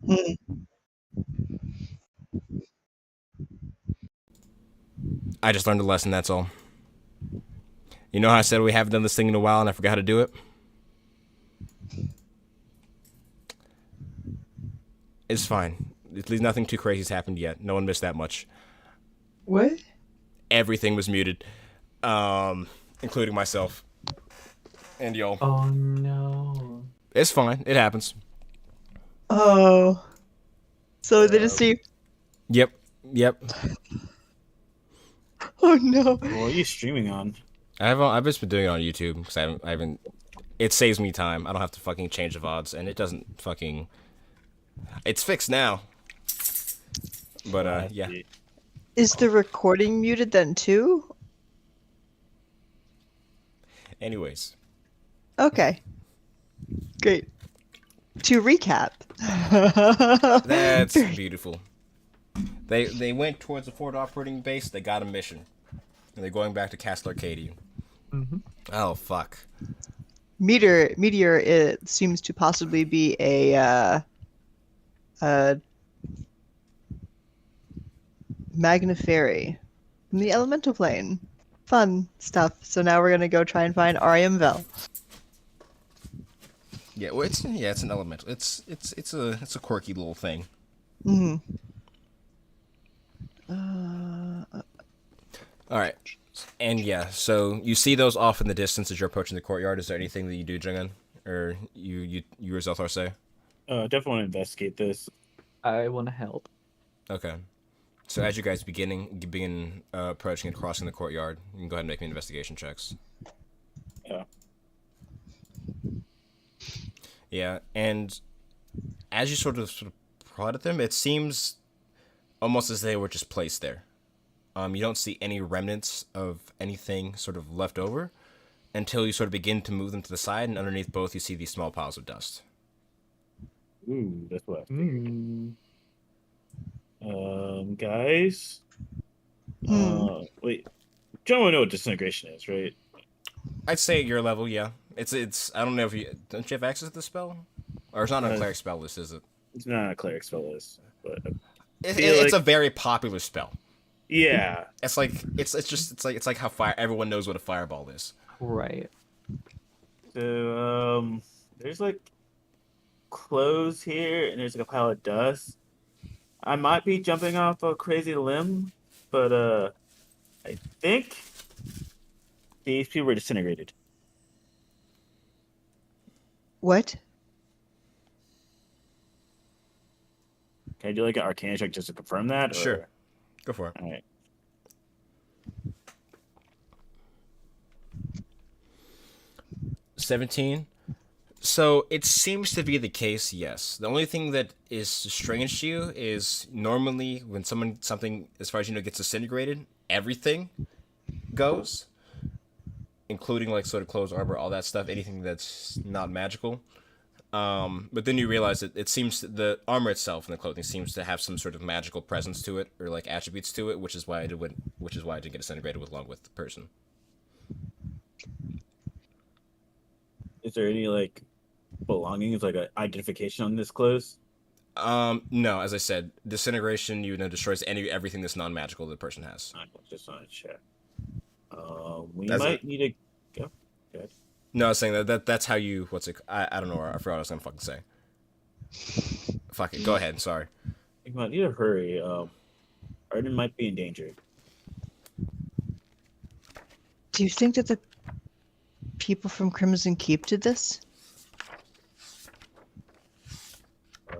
Mm. I just learned a lesson, that's all. You know how I said we haven't done this thing in a while and I forgot how to do it? It's fine. At least nothing too crazy's happened yet. No one missed that much. What? Everything was muted, including myself and y'all. Oh no. It's fine. It happens. Oh. So they just see. Yep. Yep. Oh no. What are you streaming on? I've just been doing it on YouTube because I haven't. It saves me time. I don't have to fucking change the VODs, and it doesn't fucking. It's fixed now. But yeah. Is the recording muted then too? Anyways, Okay. Great. To recap. that's beautiful. They went towards the forward operating base. They got a mission, and they're going back to Castle Arcadia. Mm-hmm. Oh fuck. Meteor. It seems to possibly be a Magniferi from the elemental plane. Fun stuff. So now we're gonna go try and find Ariam Vel. Yeah, well, it's an elemental. It's a quirky little thing. Hmm. All right, and yeah, so you see those off in the distance as you're approaching the courtyard. Is there anything that you do, Jungen, or you or Zelthar say? Definitely want to investigate this. I want to help. Okay. So as you guys begin approaching and crossing the courtyard, you can go ahead and make me investigation checks. Yeah. Yeah, and as you sort of prod at them, it seems almost as they were just placed there. You don't see any remnants of anything sort of left over until you sort of begin to move them to the side, and underneath both you see these small piles of dust. Ooh, that's what. Mm. Guys. Wait. Don't know what disintegration is, right? I'd say at your level, yeah. It's. I don't know if you don't you have access to the spell, or it's not on a cleric spell list, is it? It's not a cleric spell list, but It's a very popular spell. yeah. It's like it's like how everyone knows what a fireball is. Right. So there's like clothes here, and there's like a pile of dust. I might be jumping off a crazy limb, but I think these people were disintegrated. What? Can I do like an arcana check just to confirm that? Or... Sure. Go for it. All right. 17. So it seems to be the case, yes. The only thing that is strange to you is normally when something, as far as you know, gets disintegrated, everything goes, including like sort of clothes, armor, all that stuff, anything that's not magical. But then you realize that it seems the armor itself and the clothing seems to have some sort of magical presence to it or like attributes to it, which is why it did get disintegrated along with the person. Is there any like belongings, like an identification on this clothes? No, as I said, disintegration, destroys everything that's non-magical that the person has. I just want to check. We That's might it. need to go. Good. No, I was saying that's how you. I don't know. I forgot what I was gonna fucking say. Fuck it. Go ahead. Sorry. We might need to hurry. Arden might be in danger. Do you think that the people from Crimson Keep did this? I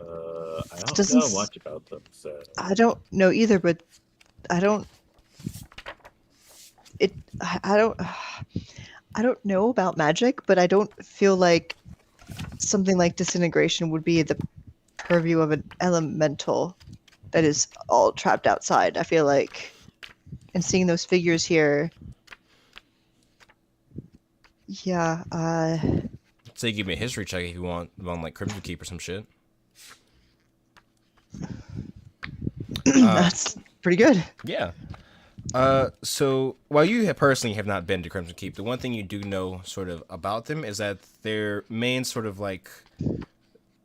don't Doesn't know much about them, so I don't know either, but I don't. I don't. I don't know about magic, but I don't feel like something like disintegration would be the purview of an elemental that is all trapped outside. I feel like, and seeing those figures here, yeah. So you give me a history check if you want on like Crimson Keep or some shit. That's pretty good. Yeah. So while you personally have not been to Crimson Keep, the one thing you do know sort of about them is that their main sort of like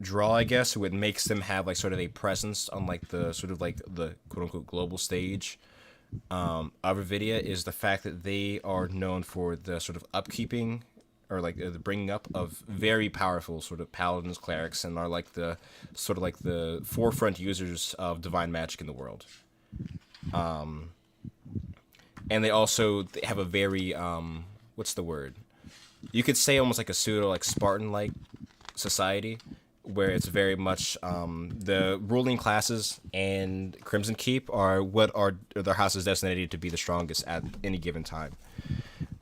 draw, I guess, what makes them have like sort of a presence on like the sort of like the quote unquote global stage of Revedia is the fact that they are known for the sort of upkeeping or like the bringing up of very powerful sort of paladins, clerics, and are like the sort of like the forefront users of divine magic in the world. And they also have a very what's the word? You could say almost like a pseudo like Spartan like society where it's very much the ruling classes and Crimson Keep are what are their houses designated to be the strongest at any given time.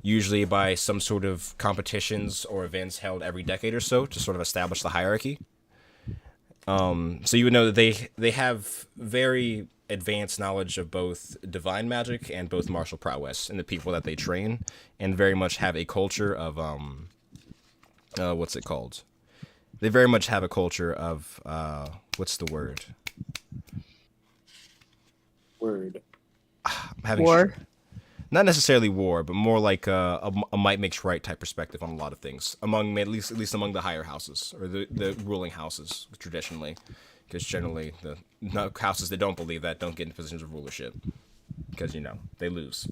Usually by some sort of competitions or events held every decade or so to sort of establish the hierarchy. So you would know that they have very advanced knowledge of both divine magic and both martial prowess in the people that they train, and very much have a culture of what's it called? They very much have a culture of what's the word? Word. I'm having War. not necessarily war, but more like a might makes right type perspective on a lot of things among at least among the higher houses or the ruling houses traditionally, because generally the houses that don't believe that don't get in positions of rulership because they lose.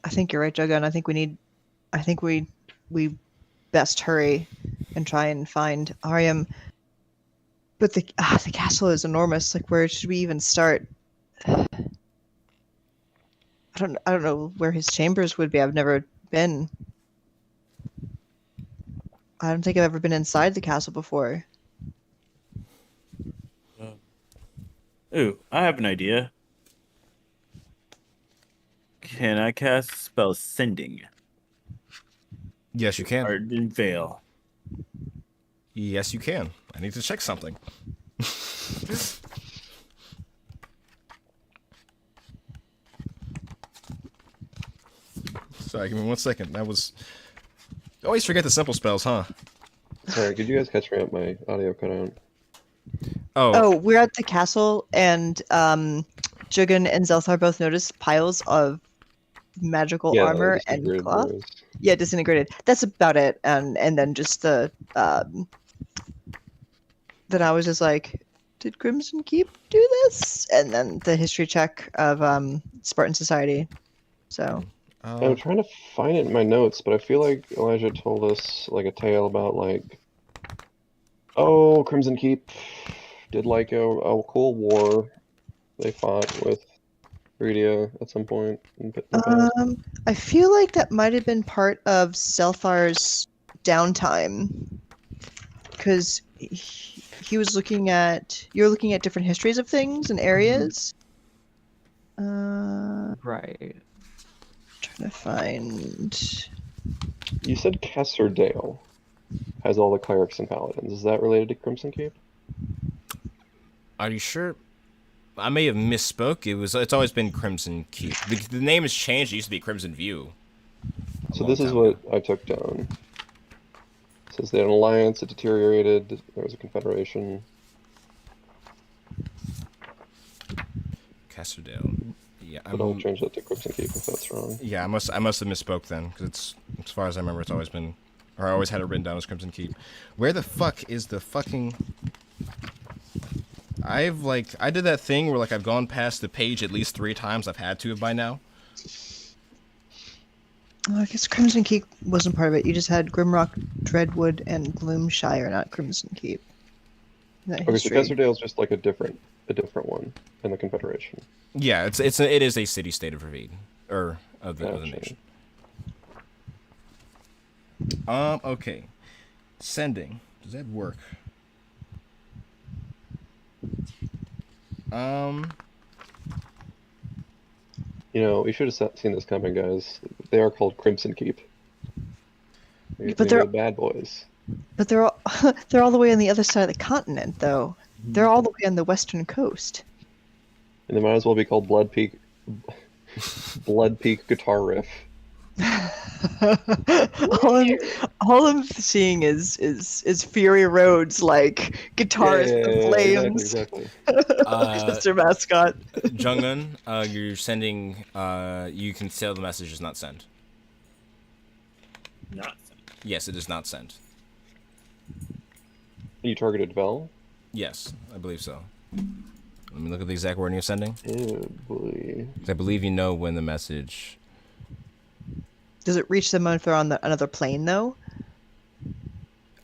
I think you're right, Jogun. I think we best hurry and try and find Ariam. But the castle is enormous. Like, where should we even start? I don't know where his chambers would be. I've never been. I don't think I've ever been inside the castle before. Ooh, I have an idea. Can I cast the spell Sending? Yes, you can. Arden Veil. Yes, you can. I need to check something. Sorry, give me 1 second. I always forget the simple spells, huh? Sorry, could you guys catch me up? My audio cut out. Oh, we're at the castle, and Jugan and Zelthar both noticed piles of magical Yeah, armor just and weird cloth. noise. Yeah, disintegrated. That's about it. And then just the then I was just like, did Crimson Keep do this? And then the history check of Spartan Society. So I'm trying to find it in my notes, but I feel like Elijah told us like a tale about like, oh, Crimson Keep did like a cool war. They fought with Revedia at some point in the past. I feel like that might have been part of Zelthar's downtime, because he was looking at you're looking at different histories of things and areas. Right. Trying to find. You said Kesserdale has all the clerics and paladins. Is that related to Crimson Keep? Are you sure? I may have misspoke. It's always been Crimson Keep. The name has changed. It used to be Crimson View. So this is what I took down. It says they had an alliance, it deteriorated, there was a confederation. Casterdale. Yeah, But I'll change that to Crimson Keep if that's wrong. Yeah, I must have misspoke then, because it's as far as I remember, it's always been, or I always had it written down as Crimson Keep. Where the fuck is the fucking? I did that thing where like I've gone past the page at least 3 times. I've had to have by now. I guess Crimson Keep wasn't part of it. You just had Grimrock, Dreadwood, and Gloomshire, not Crimson Keep. Okay, so Kesserdale's just like a different one in the confederation. Yeah, it is a city-state of Revedia, or of the nation. Okay. Sending. Does that work? You know, we should have seen this coming, guys. They are called Crimson Keep. But they're the bad boys. But they're all they're all the way on the other side of the continent, though. They're all the way on the western coast. And they might as well be called Blood Peak Guitar Riff. all I'm seeing is Fury Road's like guitars with flames. Exactly. Just their mascot. Jungun, you're sending. You can tell the message is not sent. Not sent. Yes, it is not sent. You targeted Vel? Yes, I believe so. Let me look at the exact wording you're sending. Oh boy. 'Cause I believe you know when the message. Does it reach them if they're on another plane, though?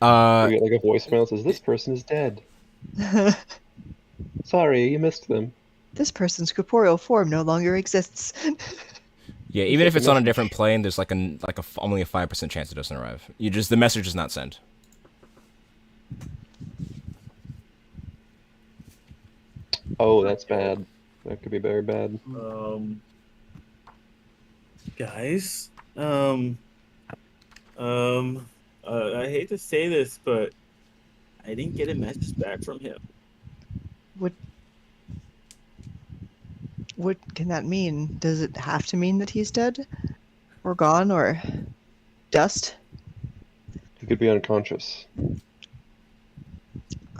We get like a voicemail that says, "This person is dead. Sorry, you missed them." This person's corporeal form no longer exists. Yeah, Please even check if your it's on a message. different plane, there's like only a 5% chance it doesn't arrive. You just the message is not sent. Oh, that's bad. That could be very bad. Guys, I hate to say this, but I didn't get a message back from him. What what can that mean? Does it have to mean that he's dead? Or gone? Or dust? He could be unconscious.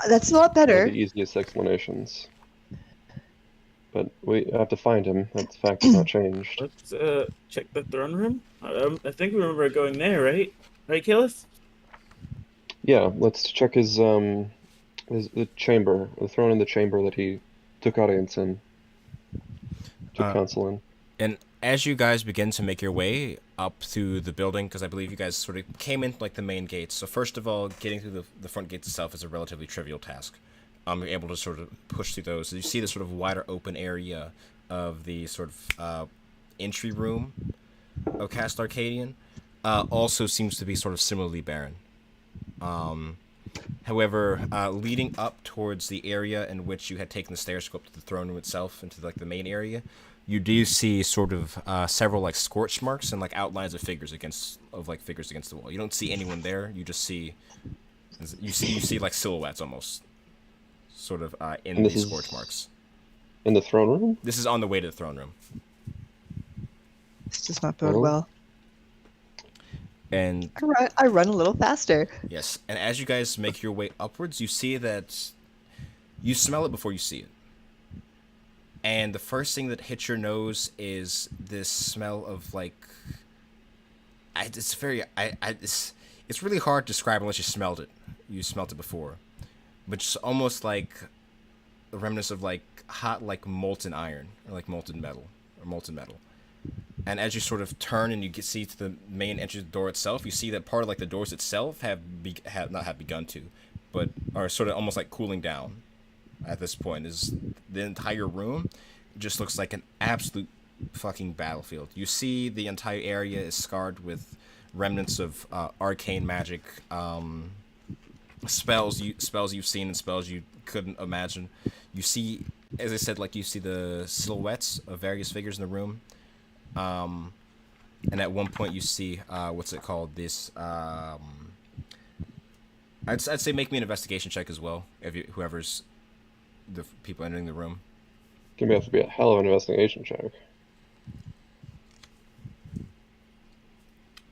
That's a lot One of better. the easiest explanations. But we have to find him. That fact has not changed. Let's check the throne room. I think we remember going there, right? Right, Killis? Yeah, let's check the chamber, the throne in the chamber that he took audience in, took counsel in. And as you guys begin to make your way up to the building, because I believe you guys sort of came in like the main gates. So first of all, getting through the front gates itself is a relatively trivial task. You're able to sort of push through those. So you see the sort of wider open area of the sort of entry room of Cast Arcadian. Also seems to be sort of similarly barren. However, leading up towards the area in which you had taken the stairs to go up to the throne room itself, into like the main area, you do see sort of several like scorch marks and like outlines of figures against the wall. You don't see anyone there. You just see you see like silhouettes almost, sort of in And this these is scorch marks. in the throne room? This is on the way to the throne room, This does not bode Oh. well. and I run a little faster. yes, and as you guys make your way upwards, you see that you smell it before you see it. And the first thing that hits your nose is this smell of like it's really hard to describe unless you smelled it. You smelt it before. But it's almost like remnants of like hot like molten iron or like molten metal. And as you sort of turn and you see to the main entrance door itself, you see that part of like the doors itself have not begun to, but are sort of almost like cooling down. At this point, is the entire room just looks like an absolute fucking battlefield. You see the entire area is scarred with remnants of arcane magic, spells you've seen and spells you couldn't imagine. You see, as I said, like you see the silhouettes of various figures in the room. And at one point you see what's it called? This I'd say make me an investigation check as well. Whoever's the people entering the room. Gonna have to be a hell of an investigation check.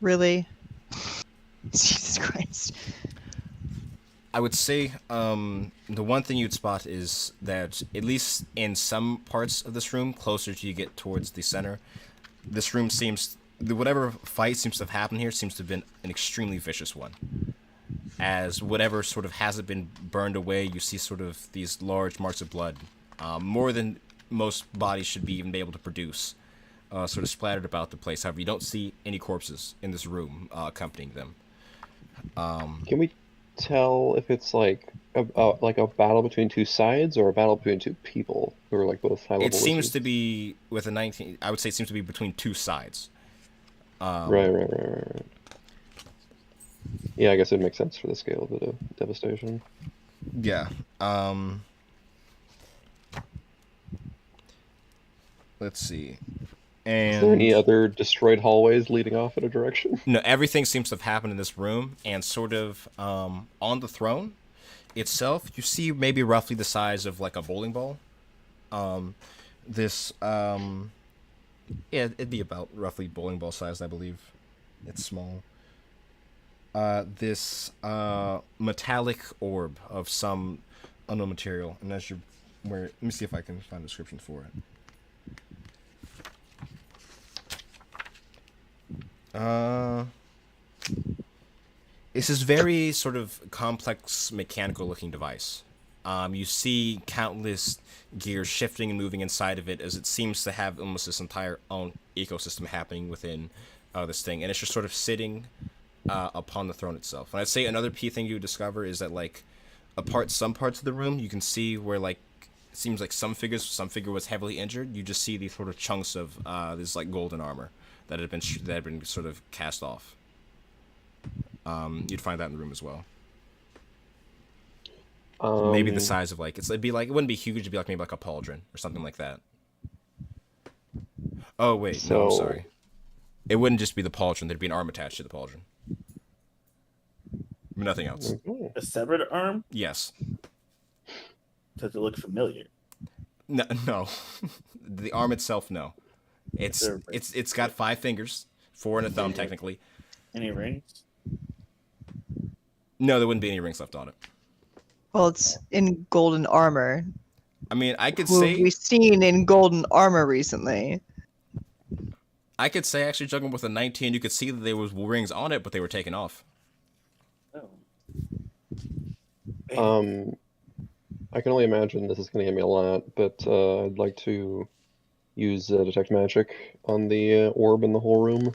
Really? Jesus Christ. I would say the one thing you'd spot is that at least in some parts of this room, closer to you get towards the center, this room whatever fight seems to have happened here seems to have been an extremely vicious one. As whatever sort of hasn't been burned away, you see sort of these large marks of blood, more than most bodies should be even be able to produce, sort of splattered about the place. However, you don't see any corpses in this room accompanying them. Can we tell if it's like a battle between two sides or a battle between two people who are like both high level It seems wizards? to be with a 19. I would say it seems to be between two sides. Right. Yeah, I guess it makes sense for the scale of the devastation. Yeah. Let's see. Is there any And other destroyed hallways leading off in a direction? no, everything seems to have happened in this room, and sort of on the throne itself, you see maybe roughly the size of like a bowling ball. This yeah, it'd be about roughly bowling ball sized, I believe. It's small. This metallic orb of some unknown material, and as you're let me see if I can find a description for it. It's this very sort of complex mechanical looking device. You see countless gears shifting and moving inside of it as it seems to have almost this entire own ecosystem happening within this thing. And it's just sort of sitting upon the throne itself. And I'd say another key thing you would discover is that, like, some parts of the room, you can see where, like, it seems like some figure was heavily injured. You just see these sort of chunks of this, like, golden armor that had been sort of cast off. You'd find that in the room as well. Maybe the size of, like, it'd be like, it wouldn't be huge, it'd be like maybe like a pauldron or something like that. Oh wait, no, I'm sorry. It wouldn't just be the pauldron, there'd be an arm attached to the pauldron. Nothing else. A severed arm? Yes. Does it look familiar? No. The arm itself, no. It's got 5 fingers, 4 and a thumb technically. Any rings? No, there wouldn't be any rings left on it. Well, it's in golden armor. I mean, I could Who have say we seen in golden armor recently? actually juggling with a 19, you could see that there was rings on it, but they were taken off. Oh. I can only imagine this is going to give me a lot, but I'd like to use detect magic on the orb in the whole room.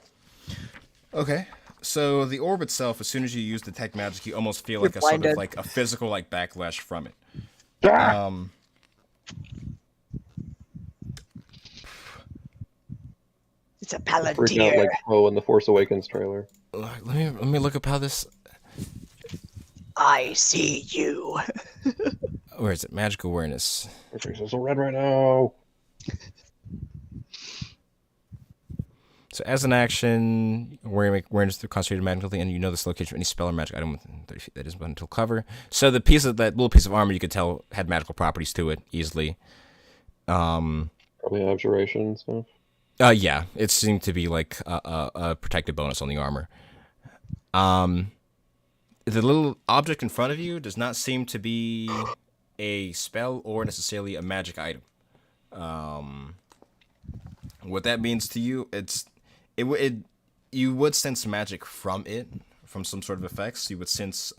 Okay. So the orb itself, as soon as you use detect magic, you almost feel like You're a sort of blinded. like a physical like backlash from it. It's a Freak out like palantir. Poe in the Force Awakens trailer. Let me look up how this. I see you. Where is it? Magic awareness. My face is so red right now. So as an action, awareness through concentrated magically, and you know this location of any spell or magic item within 30 feet that isn't until cover. So that little piece of armor, you could tell had magical properties to it easily. Probably abjuration and stuff. Yeah, it seemed to be like a protective bonus on the armor. The little object in front of you does not seem to be a spell or necessarily a magic item. What that means to you, you would sense magic from it, from some sort of effects. You would sense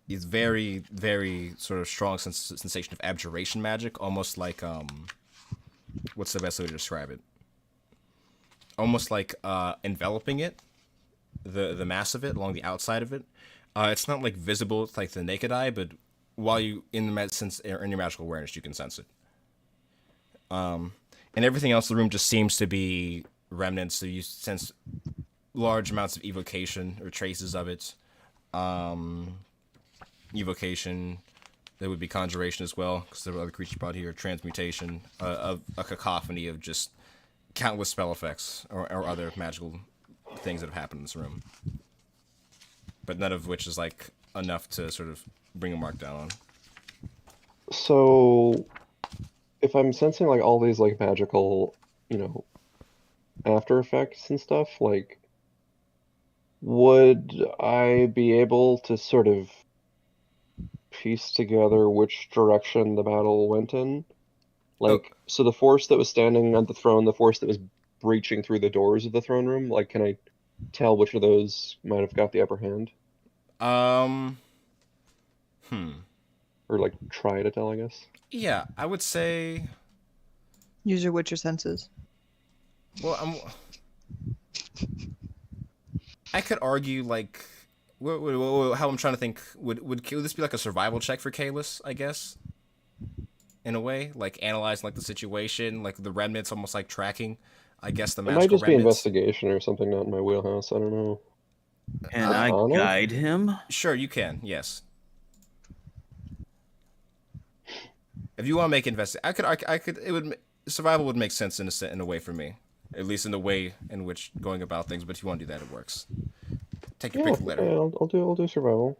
these very, very sort of strong sensation of abjuration magic, almost like what's the best way to describe it? Almost like enveloping it, the mass of it along the outside of it. It's not like visible, it's like the naked eye, but while you in your magical awareness, you can sense it. And everything else in the room just seems to be remnants. So you sense large amounts of evocation or traces of it. Evocation, there would be conjuration as well, because there were other creatures brought here. Transmutation, a cacophony of just countless spell effects or other magical things that have happened in this room. But none of which is like enough to sort of bring a mark down on. So, if I'm sensing like all these like magical, after effects and stuff, like, would I be able to sort of piece together which direction the battle went in? Like, so the force that was standing on the throne, the force that was breaching through the doors of the throne room, like, can I tell which of those might have got the upper hand? Or like try to tell, I guess. Yeah, I would say. Use your Witcher senses. Well, I could argue like, how I'm trying to think. Would this be like a survival check for Kalis? I guess. In a way, like analyzing like the situation, like the remnants, almost like tracking. I guess the It magical might just be remnants. investigation or something, not in my wheelhouse. I don't know. Can I Arcana? guide him? Sure, you can. Yes. If you want to make I could. Survival would make sense in a way for me, at least in the way in which going about things. But if you want to do that, it works. Take your Yeah, pick of letter. okay, I'll do survival.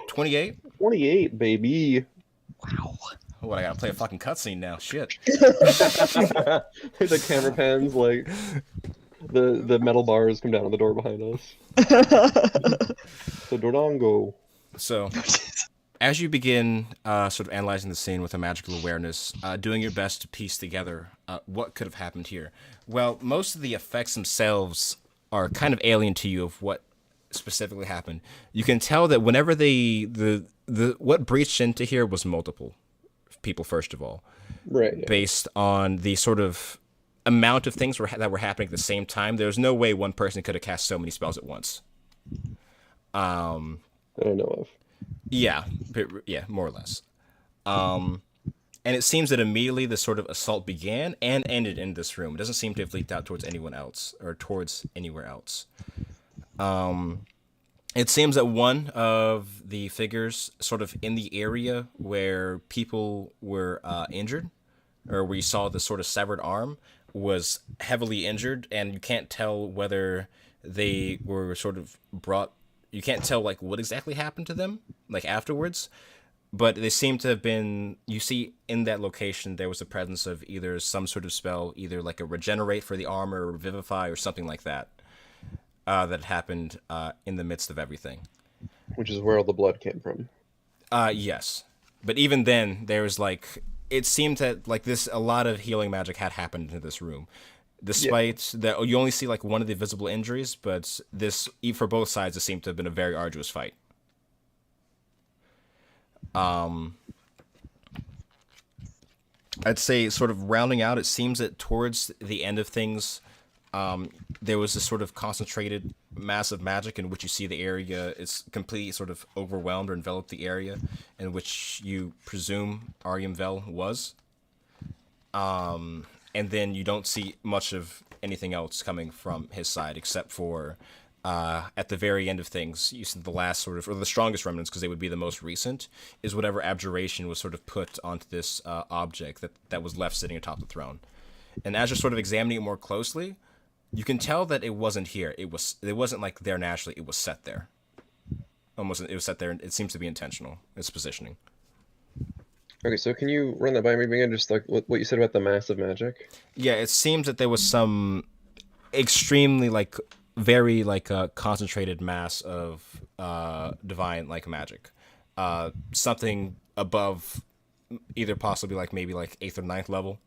28. 28, baby. Wow. What, I gotta play a fucking cutscene now? Shit. The camera pans, like the metal bars come down on the door behind us. So Dordango. So, as you begin sort of analyzing the scene with a magical awareness, doing your best to piece together what could have happened here. Well, most of the effects themselves are kind of alien to you of what specifically happened. You can tell that whenever the what breached into here was multiple people, first of all, Right. Yeah. based on the sort of amount of things that were happening at the same time. There's no way one person could have cast so many spells at once. That I know of. Yeah, more or less. And it seems that immediately this sort of assault began and ended in this room. It doesn't seem to have leaked out towards anyone else or towards anywhere else. It seems that one of the figures sort of in the area where people were injured, or where you saw the sort of severed arm, was heavily injured, and you can't tell whether they were sort of brought. You can't tell like what exactly happened to them like afterwards, but they seem to have been. You see in that location there was the presence of either some sort of spell, either like a regenerate for the arm or revivify or something like that, that happened in the midst of everything. Which is where all the blood came from. Yes, but even then, there was like it seemed that like this a lot of healing magic had happened in this room, despite that you only see like one of the visible injuries. But this for both sides, it seemed to have been a very arduous fight. I'd say sort of rounding out, it seems that towards the end of things, there was this sort of concentrated massive magic in which you see the area is completely sort of overwhelmed or enveloped the area in which you presume Ariamvel was. And then you don't see much of anything else coming from his side except for at the very end of things, you see the last sort of, or the strongest remnants, because they would be the most recent, is whatever abjuration was sort of put onto this object that was left sitting atop the throne. And as you're sort of examining it more closely, you can tell that it wasn't here. It wasn't like there naturally. It was set there. Almost, it was set there. And it seems to be intentional. Its positioning. Okay, so can you run that by me again? Just like what you said about the massive magic? Yeah, it seems that there was some extremely like very like concentrated mass of divine like magic, something above either possibly like maybe like 8th or 9th level,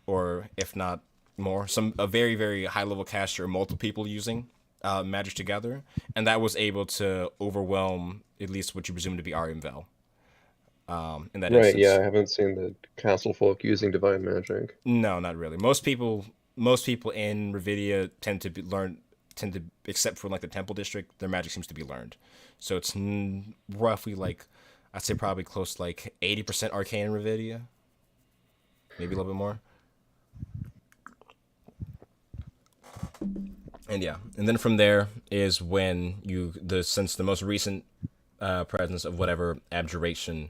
or if not more, a very very high level caster or multiple people using magic together, and that was able to overwhelm at least what you presume to be Ariamvel. In that Right, instance. yeah, I haven't seen the castle folk using divine magic. No, not really. Most people in Revedia tend to, except for like the temple district, their magic seems to be learned. So it's roughly like, I'd say probably close to like 80% arcane in Revedia, maybe a little bit more. And yeah, and then from there is when since the most recent presence of whatever abjuration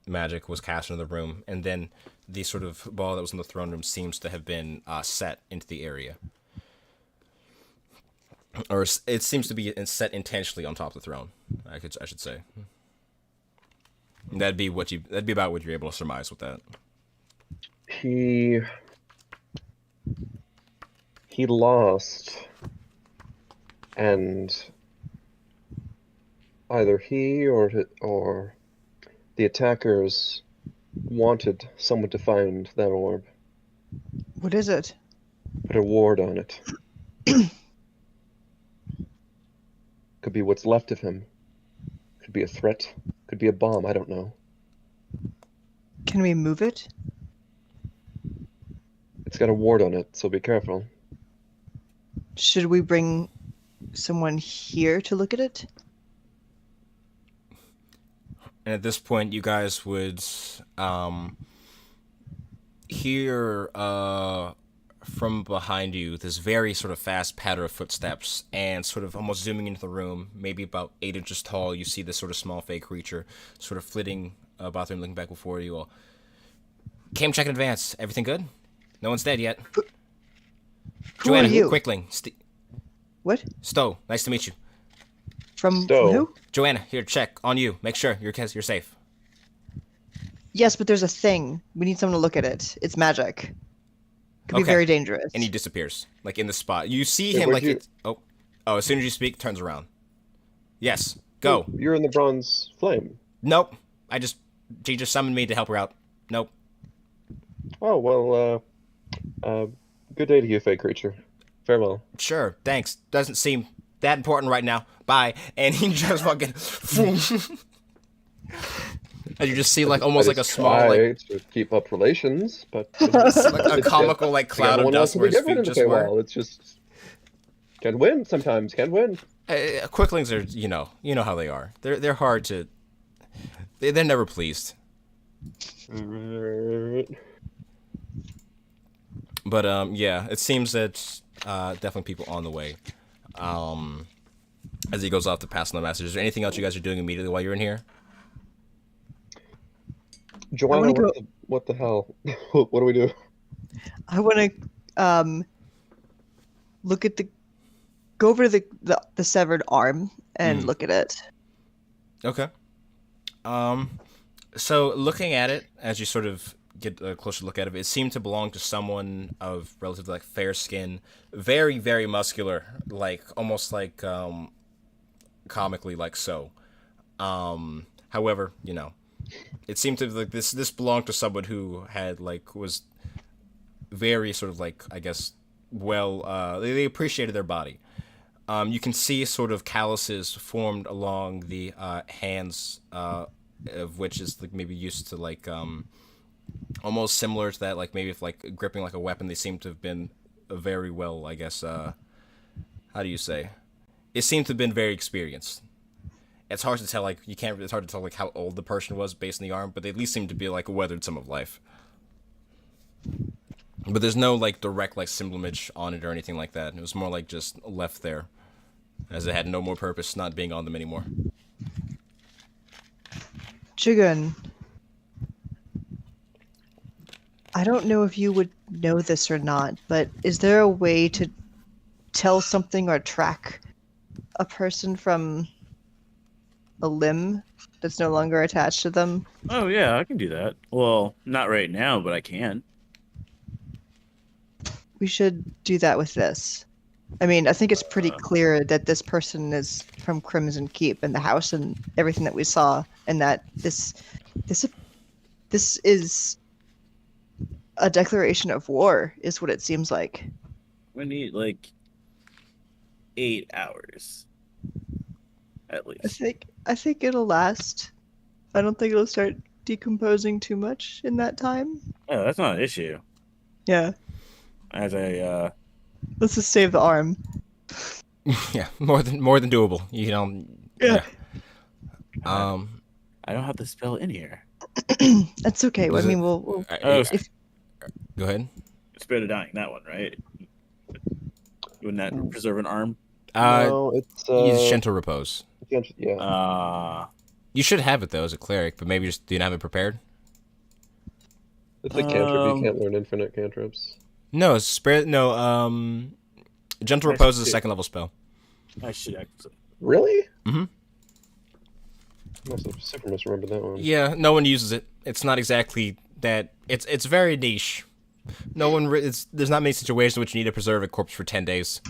magic was cast into the room, and then the sort of ball that was in the throne room seems to have been set into the area, or it seems to be set intentionally on top of the throne. I should say. That'd be about what you're able to surmise with that. He lost, and either he or the attackers wanted someone to find that orb. What is it? Put a ward on it. Could be what's left of him. Could be a threat. Could be a bomb. I don't know. Can we move it? It's got a ward on it, so be careful. Should we bring someone here to look at it? And at this point, you guys would hear from behind you this very sort of fast patter of footsteps, and sort of almost zooming into the room, maybe about 8 inches tall, you see this sort of small fey creature sort of flitting about there and looking back before you all. Came check in advance. Everything good? No one's dead yet. Who Joanna, are you? Quickling. What? Stowe, nice to meet you. From Stowe. who? Joanna, here, check on you. Make sure you're safe. Yes, but there's a thing. We need someone to look at it. It's magic. Could be Okay. very dangerous. And he disappears, like in the spot. You see Wait, him where'd like you- it's as soon as you speak, turns around. Yes, go. You're in the bronze flame. Nope. She just summoned me to help her out. Nope. Oh, well, good day to you, fey creature. Farewell. Sure, thanks. Doesn't seem that important right now. Bye. And he just fucking. And you just see like I almost like a just small try like to keep up relations, but a it's comical like again, cloud no of one wants dust to where be his different feet in the just were. Feywild. It's just can win sometimes. Can win. Quicklings are you know how they are. They're hard to. They're never pleased. But yeah, it seems that definitely people on the way. As he goes off to pass on the message. Is there anything else you guys are doing immediately while you're in here? I want Joanna, to go. what the hell? What do we do? I want to look at the go over to the severed arm and look at it. Okay. So looking at it, as you sort of get a closer look at it seemed to belong to someone of relatively like fair skin, very very muscular, like almost like comically like so. However, it seemed to like this belonged to someone who had like was very sort of like I guess well they appreciated their body. You can see sort of calluses formed along the hands, of which is like maybe used to like almost similar to that, like maybe if like gripping like a weapon. They seem to have been very well, I guess. How do you say? It seemed to have been very experienced. It's hard to tell, like you can't. It's hard to tell like how old the person was based on the arm, but they at least seem to be like weathered some of life. But there's no like direct like symbol image on it or anything like that. It was more like just left there, as it had no more purpose, not being on them anymore. Jigun, I don't know if you would know this or not, but is there a way to tell something or track a person from a limb that's no longer attached to them? Oh yeah, I can do that. Well, not right now, but I can. We should do that with this. I mean, I think it's pretty clear that this person is from Crimson Keep and the house and everything that we saw, and that this is a declaration of war, is what it seems like. We need like 8 hours, at least. I think it'll last. I don't think it'll start decomposing too much in that time. Oh, that's not an issue. Yeah, As a let's just save the arm. Yeah, more than doable. Yeah. I don't have the spell in here. That's okay. I Does it- mean, we'll Oh, Go ahead. Spirit of Dying, that one, right? Wouldn't that preserve an arm? No, it's Use gentle repose. yeah. You should have it though as a cleric, but maybe just do you not have it prepared? It's a cantrip. You can't learn infinite cantrips. No, spirit. No, gentle repose is a second level spell. I should actually. Really? Mm-hmm. Must have super misremembered that one. Yeah, no one uses it. It's not exactly that. It's very niche. No one. There's not many situations in which you need to preserve a corpse for 10 days.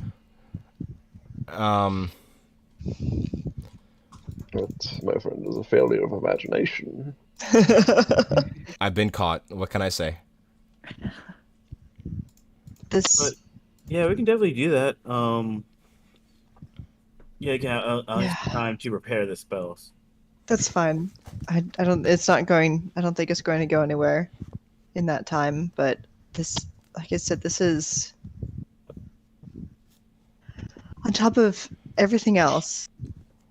That, my friend, is a failure of imagination. I've been caught. What can I say? this. But yeah, we can definitely do that. Yeah, again, I'll Yeah. have time to prepare the spells. That's fine. I don't. It's not going. I don't think it's going to go anywhere in that time. But this, like I said, this is on top of everything else.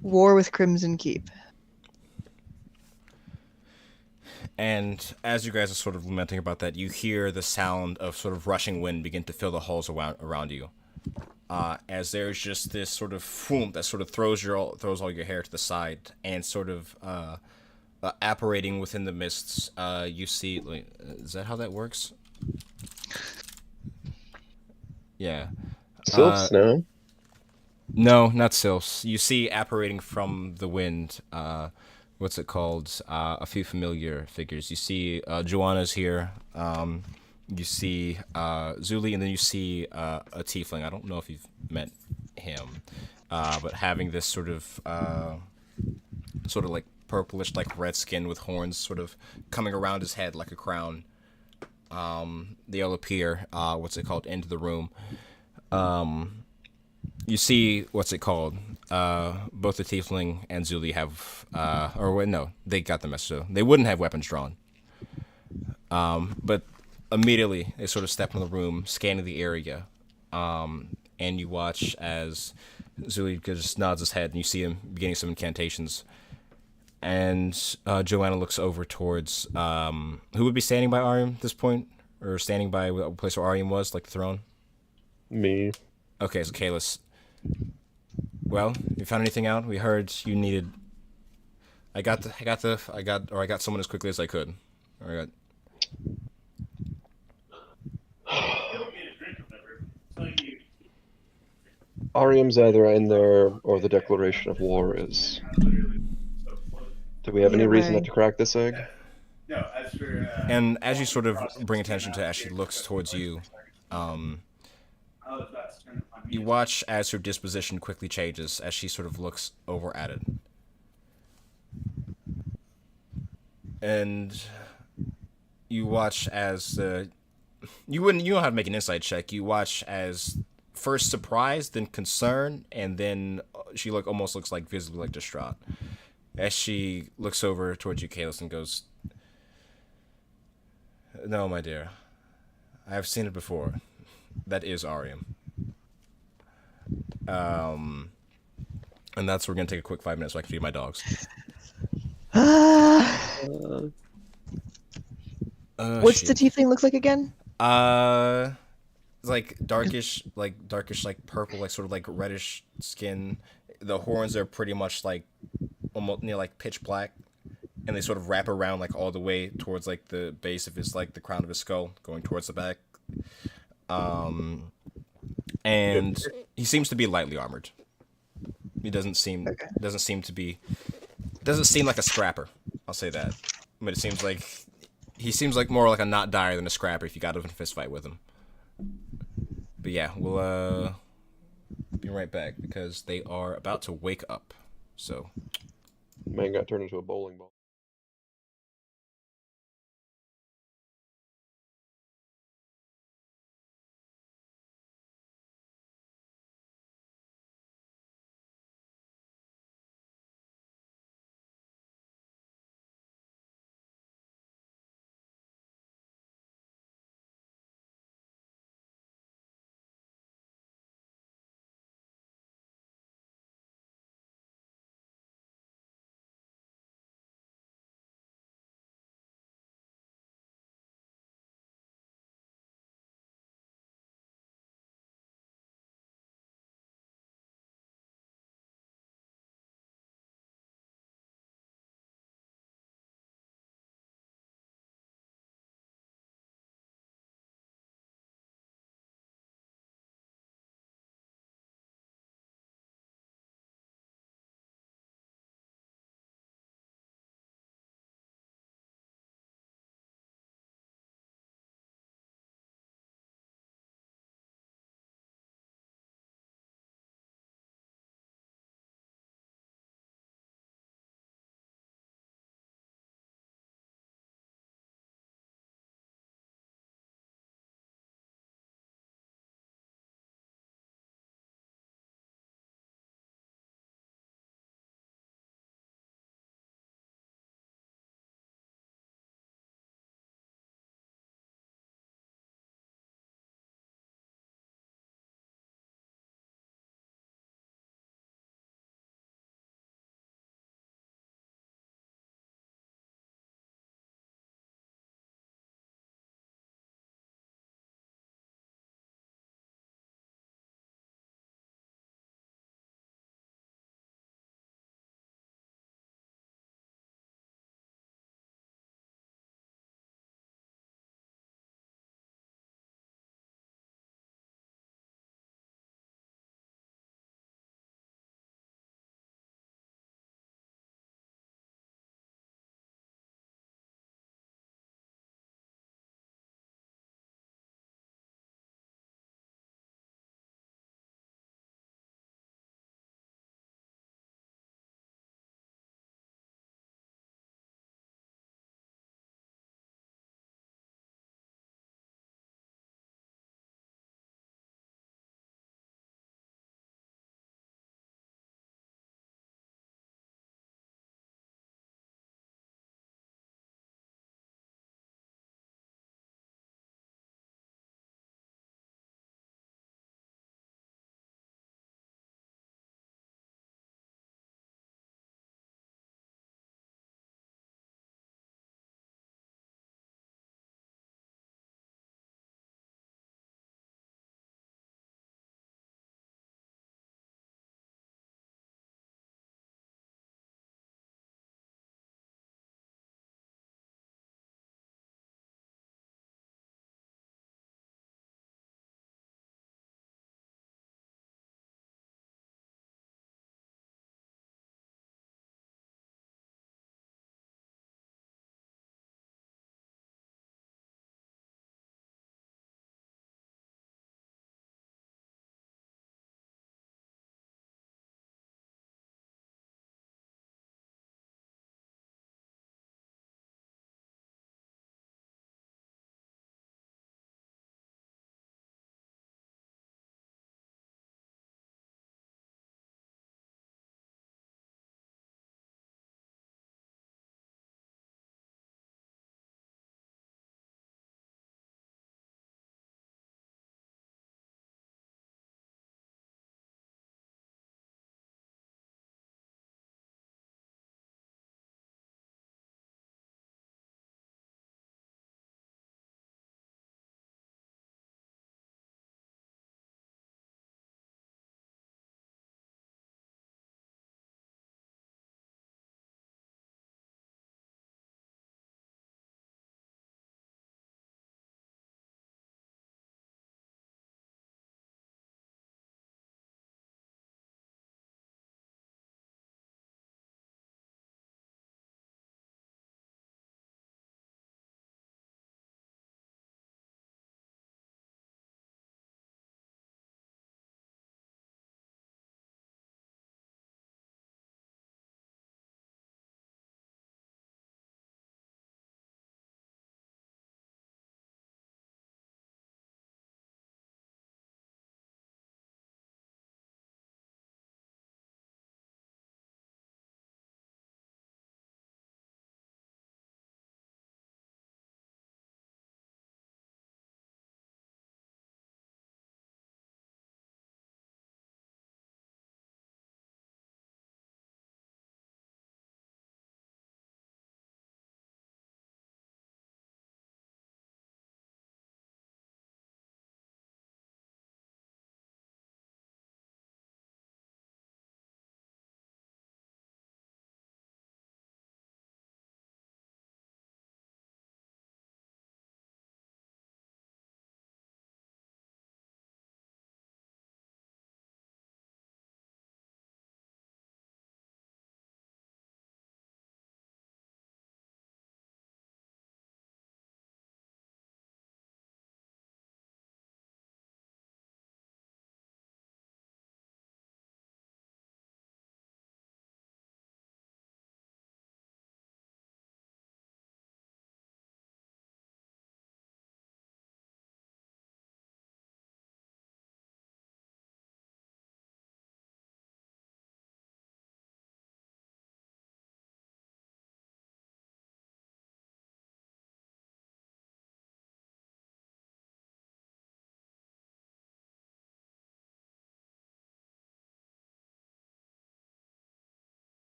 War with Crimson Keep. And as you guys are sort of lamenting about that, you hear the sound of sort of rushing wind begin to fill the halls around you. As there's just this sort of foom that sort of throws all your hair to the side, and sort of apparating within the mists, you see. Is that how that works? Yeah. Sylphs now. No, not sylphs. You see apparating from the wind. What's it called? A few familiar figures. You see Joanna's here. You see Zuli, and then you see a tiefling. I don't know if you've met him, but having this sort of like purplish, like red skin with horns, sort of coming around his head like a crown. They'll appear. What's it called? Into the room. You see, what's it called? Both the Tiefling and Zuli have, or wait, no, they got the message. So they wouldn't have weapons drawn. But immediately they sort of step in the room, scanning the area, and you watch as Zuli just nods his head, and you see him beginning some incantations. And Joanna looks over towards who would be standing by Ariam at this point, or standing by the place where Ariam was, like the throne. Me. Okay, so Kalis. Well, you found anything out? We heard you needed. I got someone as quickly as I could. I got. Ariam's either in there or the declaration of war is. Do we have any Either reason not way. to crack this egg? And as you sort of bring attention to, as she looks towards you, you watch as her disposition quickly changes as she sort of looks over at it. And you watch as you don't know how to make an insight check. You watch as first surprised, then concerned, and then she almost looks like visibly like distraught as she looks over towards you, Kalis, and goes, "No, my dear, I have seen it before. That is Ariam." And that's where we're gonna take a quick 5 minutes so I can feed my dogs. Ah, what's the Shit. tiefling look like again? It's like darkish, like purple, like sort of like reddish skin. The horns are pretty much like almost near like pitch black, and they sort of wrap around like all the way towards like the base of his like the crown of his skull, going towards the back. And he seems to be lightly armored. He Okay. doesn't seem like a scrapper. I'll say that, but he seems like more like a not dyer than a scrapper if you got into a fist fight with him. But yeah, we'll be right back because they are about to wake up. So Man got turned into a bowling ball.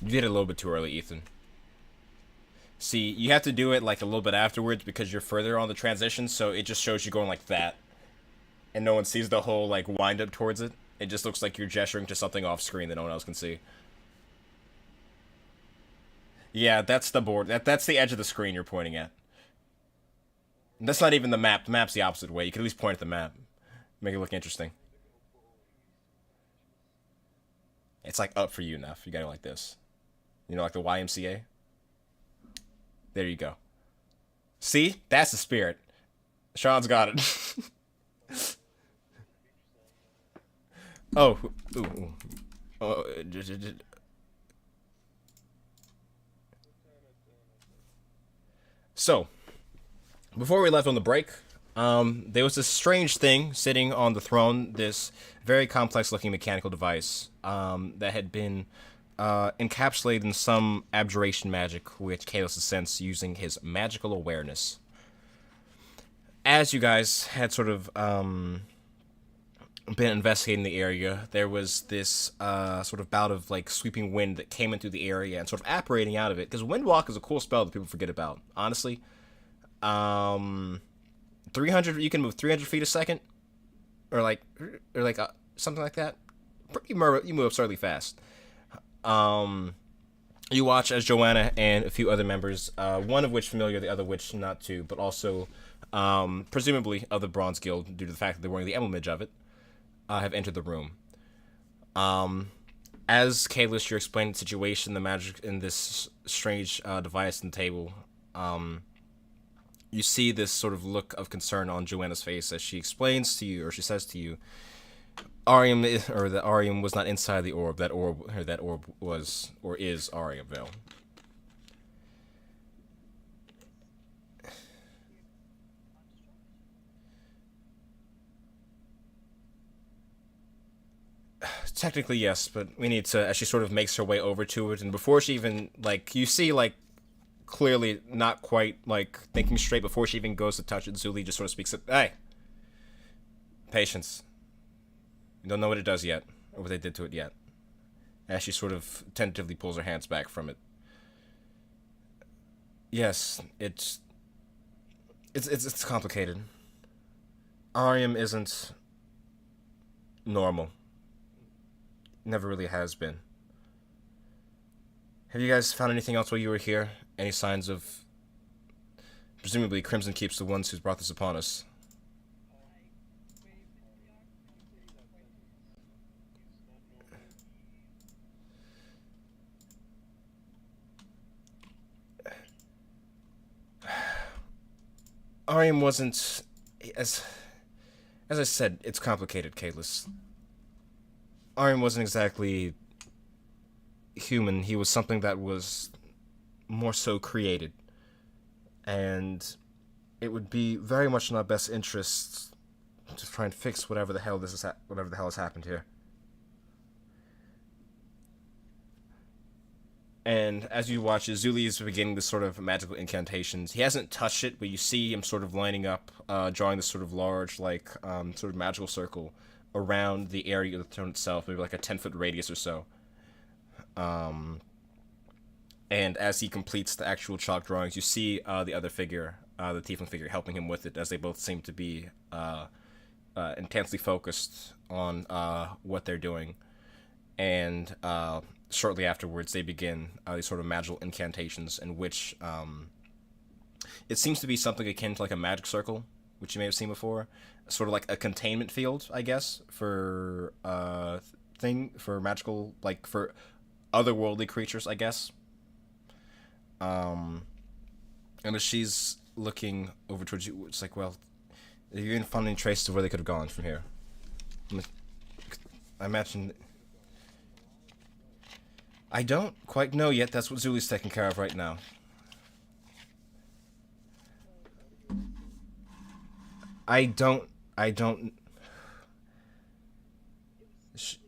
You did it a little bit too early, Ethan. See, you have to do it like a little bit afterwards because you're further on the transition, so it just shows you going like that, and no one sees the whole like wind up towards it. It just looks like you're gesturing to something off screen that no one else can see. Yeah, that's the board. That's the edge of the screen you're pointing at. That's not even the map. The map's the opposite way. You could at least point at the map. Make it look interesting. It's like up for you enough. You got it like this. You know, like the YMCA? There you go. See? That's the spirit. Sean's got it. Oh. Ooh. Oh. So, before we left on the break, there was this strange thing sitting on the throne, this very complex looking mechanical device that had been encapsulated in some abjuration magic which Kalos sensed using his magical awareness. As you guys had sort of been investigating the area, there was this sort of bout of like sweeping wind that came into the area and sort of apparating out of it, because Windwalk is a cool spell that people forget about, honestly. 300, you can move 300 feet a second, or like something like that. You move absurdly fast. You watch as Joanna and a few other members, one of which familiar, the other which not too, but also presumably of the Bronze Guild, due to the fact that they're wearing the emblem image of it, have entered the room. As Kalis, you're explaining the situation, the magic in this strange device on the table, you see this sort of look of concern on Joanna's face as she explains to you, or she says to you, that Arium was not inside the orb. That orb was, or is, Ariamville. Technically, yes, but we need to, as she sort of makes her way over to it, and before she even, like, you see, like, clearly not quite, like, thinking straight before she even goes to touch it, Zuli just sort of speaks it. Hey! Patience. You don't know what it does yet, or what they did to it yet. As she sort of tentatively pulls her hands back from it. Yes, it's complicated. Arium isn't normal. Never really has been. Have you guys found anything else while you were here? Any signs of... Presumably Crimson Keep's the ones who's brought this upon us. Arium wasn't... As I said, it's complicated, Kalis. Arium wasn't exactly human. He was something that was more so created. And it would be very much in our best interests to try and fix whatever the hell has happened here. And as you watch, Zuli is beginning this sort of magical incantations. He hasn't touched it, but you see him sort of lining up, drawing this sort of large, like, sort of magical circle around the area of the throne itself, maybe like a 10-foot radius or so. And as he completes the actual chalk drawings, you see the other figure, the tiefling figure, helping him with it, as they both seem to be intensely focused on what they're doing. And shortly afterwards, they begin these sort of magical incantations, in which it seems to be something akin to like a magic circle, which you may have seen before, sort of like a containment field, I guess, for for magical, like for otherworldly creatures, I guess. And as she's looking over towards you, it's like, well, you're even finding traces of where they could have gone from here. I imagine. I don't quite know yet. That's what Zuli's taking care of right now. I don't.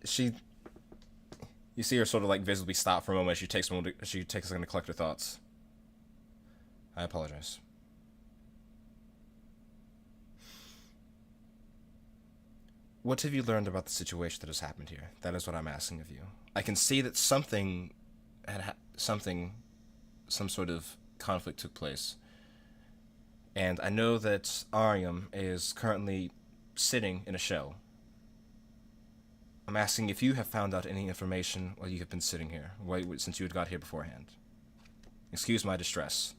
She. You see her sort of like visibly stop for a moment as she takes a second to collect her thoughts. I apologize. What have you learned about the situation that has happened here? That is what I'm asking of you. I can see that something some sort of conflict took place. And I know that Ariam is currently sitting in a shell. I'm asking if you have found out any information while you have been sitting here, since you had got here beforehand. Excuse my distress.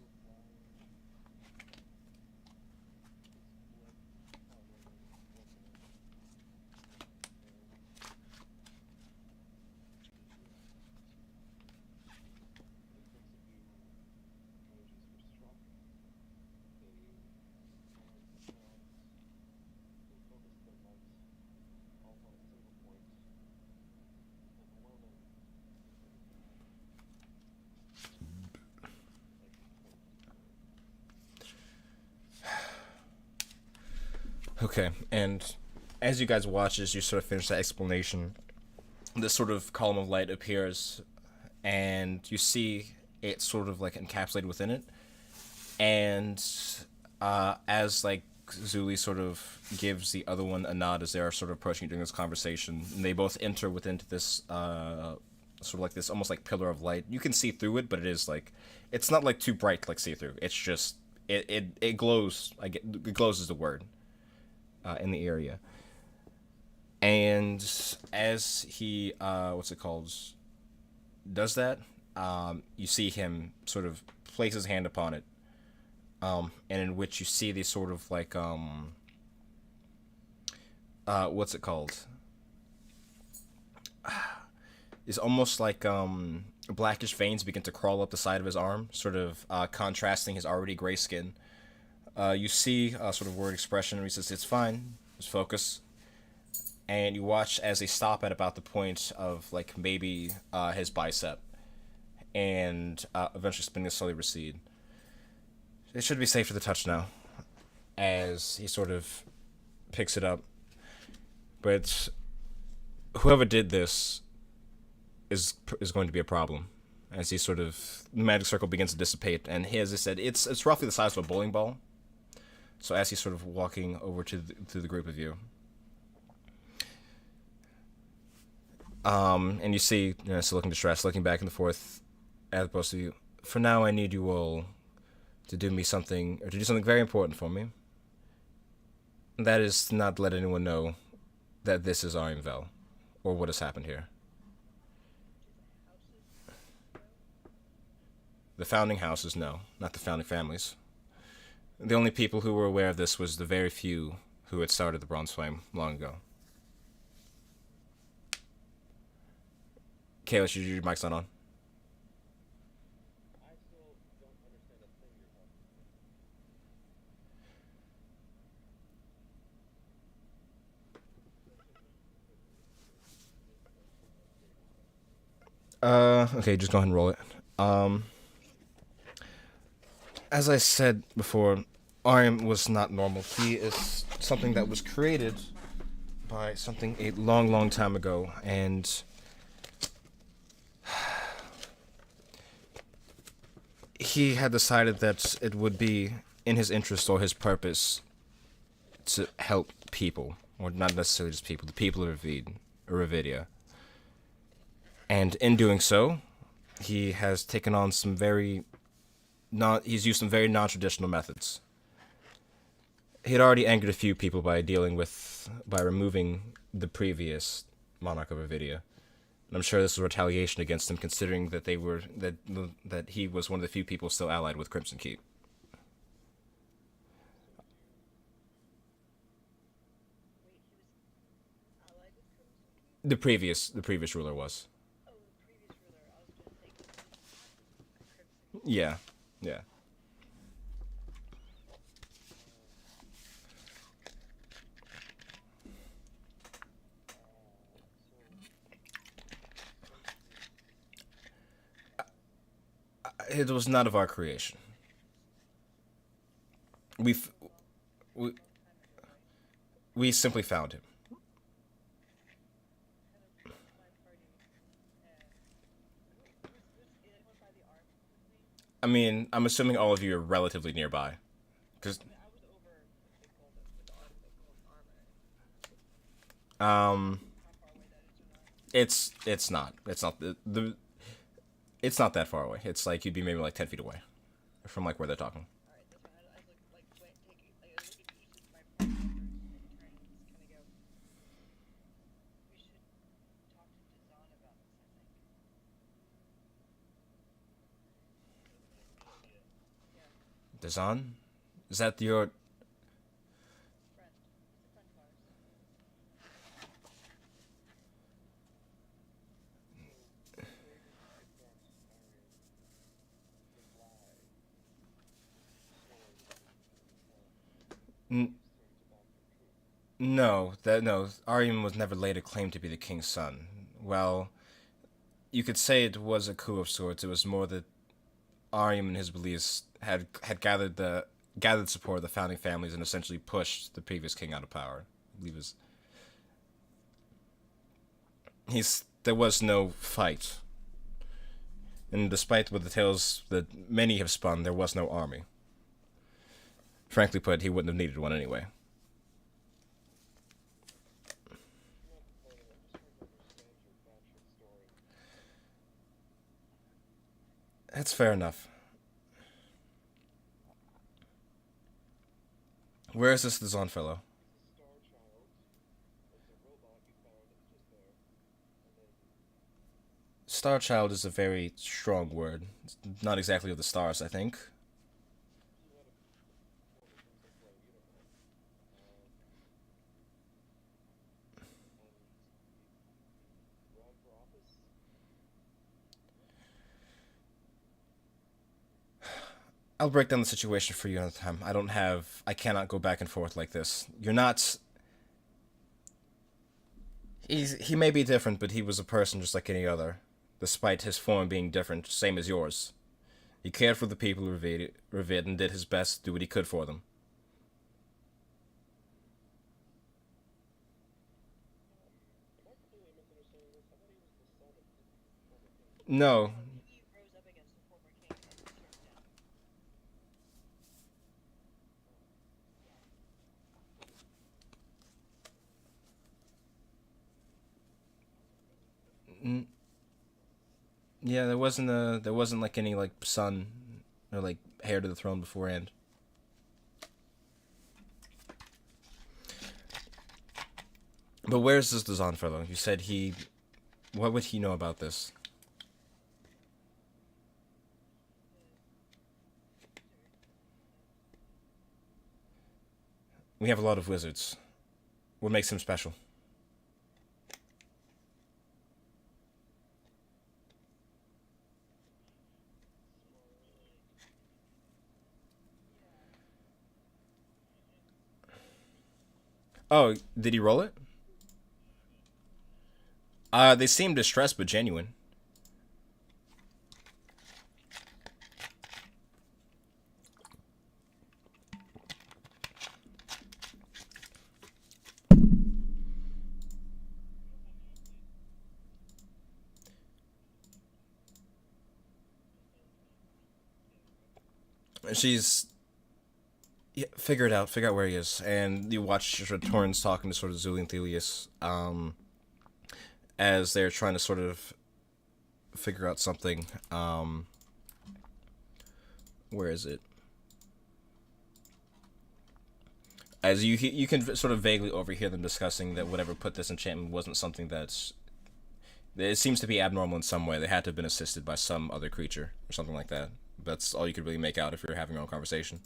Okay, and as you guys watch, as you sort of finish that explanation, this sort of column of light appears, and you see it sort of like encapsulated within it. And as like Zuli sort of gives the other one a nod as they are sort of approaching during this conversation, and they both enter within this sort of like this almost like pillar of light. You can see through it, but it is like it's not like too bright to like see through. It's just it glows. It glows is the word in the area. And as he what's it called does that, you see him sort of place his hand upon it, and in which you see these sort of like what's it called? It's almost like blackish veins begin to crawl up the side of his arm, sort of contrasting his already gray skin. You see a sort of word expression where he says, "It's fine, just focus." And you watch as they stop at about the point of like maybe his bicep, and eventually spinning to slowly recede. It should be safe to the touch now, as he sort of picks it up. But whoever did this is going to be a problem, as he sort of the magic circle begins to dissipate. And he, as I said, it's roughly the size of a bowling ball. So as he's sort of walking over to the group of you, and you see, still looking distressed, looking back and forth at both of you. For now, I need you all to do me something, or to do something very important for me. And that is to not let anyone know that this is Ariamvel, or what has happened here. The founding houses, no, not the founding families. The only people who were aware of this was the very few who had started the Bronze Flame long ago. Kayla, your mic's not on. Okay, just go ahead and roll it. As I said before, Ariam was not normal. He is something that was created by something a long, long time ago, and he had decided that it would be in his interest or his purpose to help people, or not necessarily just people, the people of Revedia. And in doing so, he has taken on some he's used some very non-traditional methods. He had already angered a few people by removing the previous monarch of Revedia. And I'm sure this was retaliation against him, considering that that he was one of the few people still allied with Crimson Keep. The previous ruler was. Yeah. It was not of our creation. We simply found him. I mean, I'm assuming all of you are relatively nearby, because it's not It's not that far away. It's like you'd be maybe like 10 feet away from like where they're talking. Dazan? Is that your? N- no, that no. Arium was never later claimed to be the king's son. Well, you could say it was a coup of sorts. It was more that Arium and his beliefs had gathered support of the founding families and essentially pushed the previous king out of power. I believe his he's there was no fight, and despite what the tales that many have spun, there was no army. Frankly put, he wouldn't have needed one anyway. That's fair enough. Where is this Dazan fellow? Star Child is a very strong word. It's not exactly of the stars, I think. I'll break down the situation for you another time. I cannot go back and forth like this. You're not. He may be different, but he was a person just like any other, despite his form being different, same as yours. He cared for the people of Revid and did his best to do what he could for them. No, yeah, there wasn't like any like son or like heir to the throne beforehand. But where's this Dazan fellow? You said he. What would he know about this? We have a lot of wizards. What makes him special? Oh, did he roll it? They seem distressed but genuine. She's yeah, figure out where he is, and you watch sort of Torrens talking to sort of Zuli and Thelius, as they're trying to sort of figure out something. Where is it? As you can sort of vaguely overhear them discussing that whatever put this enchantment wasn't something that's it seems to be abnormal in some way. They had to have been assisted by some other creature or something like that. That's all you could really make out if you're having your own conversation.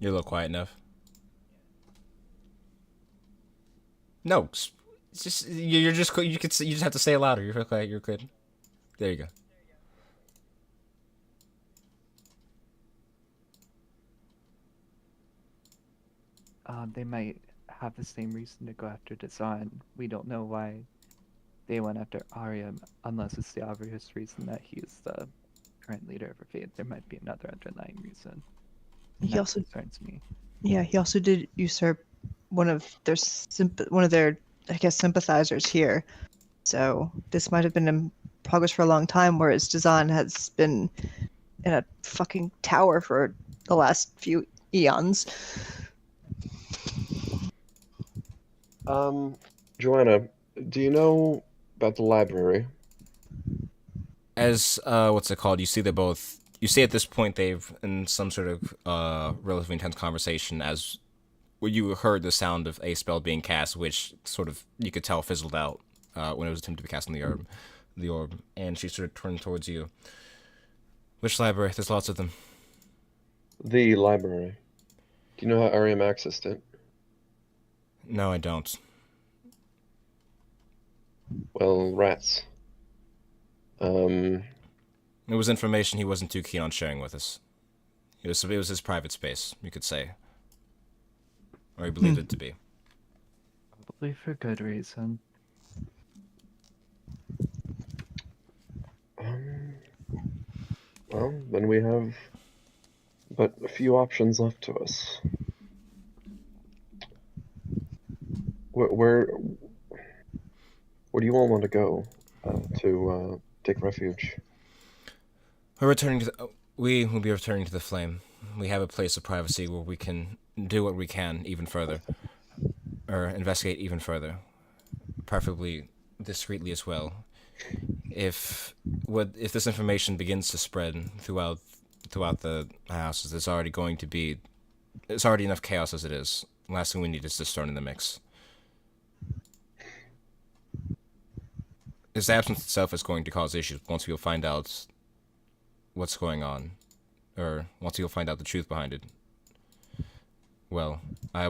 You're a little quiet enough. No, it's just you're just you could you just have to say it louder. You're okay. You're good. There you go. They might have the same reason to go after Design. We don't know why they went after Arya unless it's the obvious reason that he is the current leader of Revedia. There might be another underlying reason. And He that also, concerns me. yeah, he also did usurp one of their one of their, I guess, sympathizers here. So this might have been in progress for a long time, whereas Dazan has been in a fucking tower for the last few eons. Joanna, do you know about the library? As what's it called? You see, they're both. You see, at this point, they've in some sort of relatively intense conversation as where you heard the sound of a spell being cast, which sort of you could tell fizzled out when it was attempted to be cast on the orb, and she sort of turned towards you. Which library? There's lots of them. The library. Do you know how Ariam accessed it? No, I don't. Well, rats. It was information he wasn't too keen on sharing with us. It was his private space, you could say, or he believed it to be. Probably for good reason. Well, then we have but a few options left to us. Where do you all want to go to take refuge? We will be returning to the flame. We have a place of privacy where we can do what we can even further, or investigate even further, preferably discreetly as well. If this information begins to spread throughout the houses, there's already enough chaos as it is. The last thing we need is to start in the mix. Its absence itself is going to cause issues once we'll find out what's going on, or once you'll find out the truth behind it. Well, I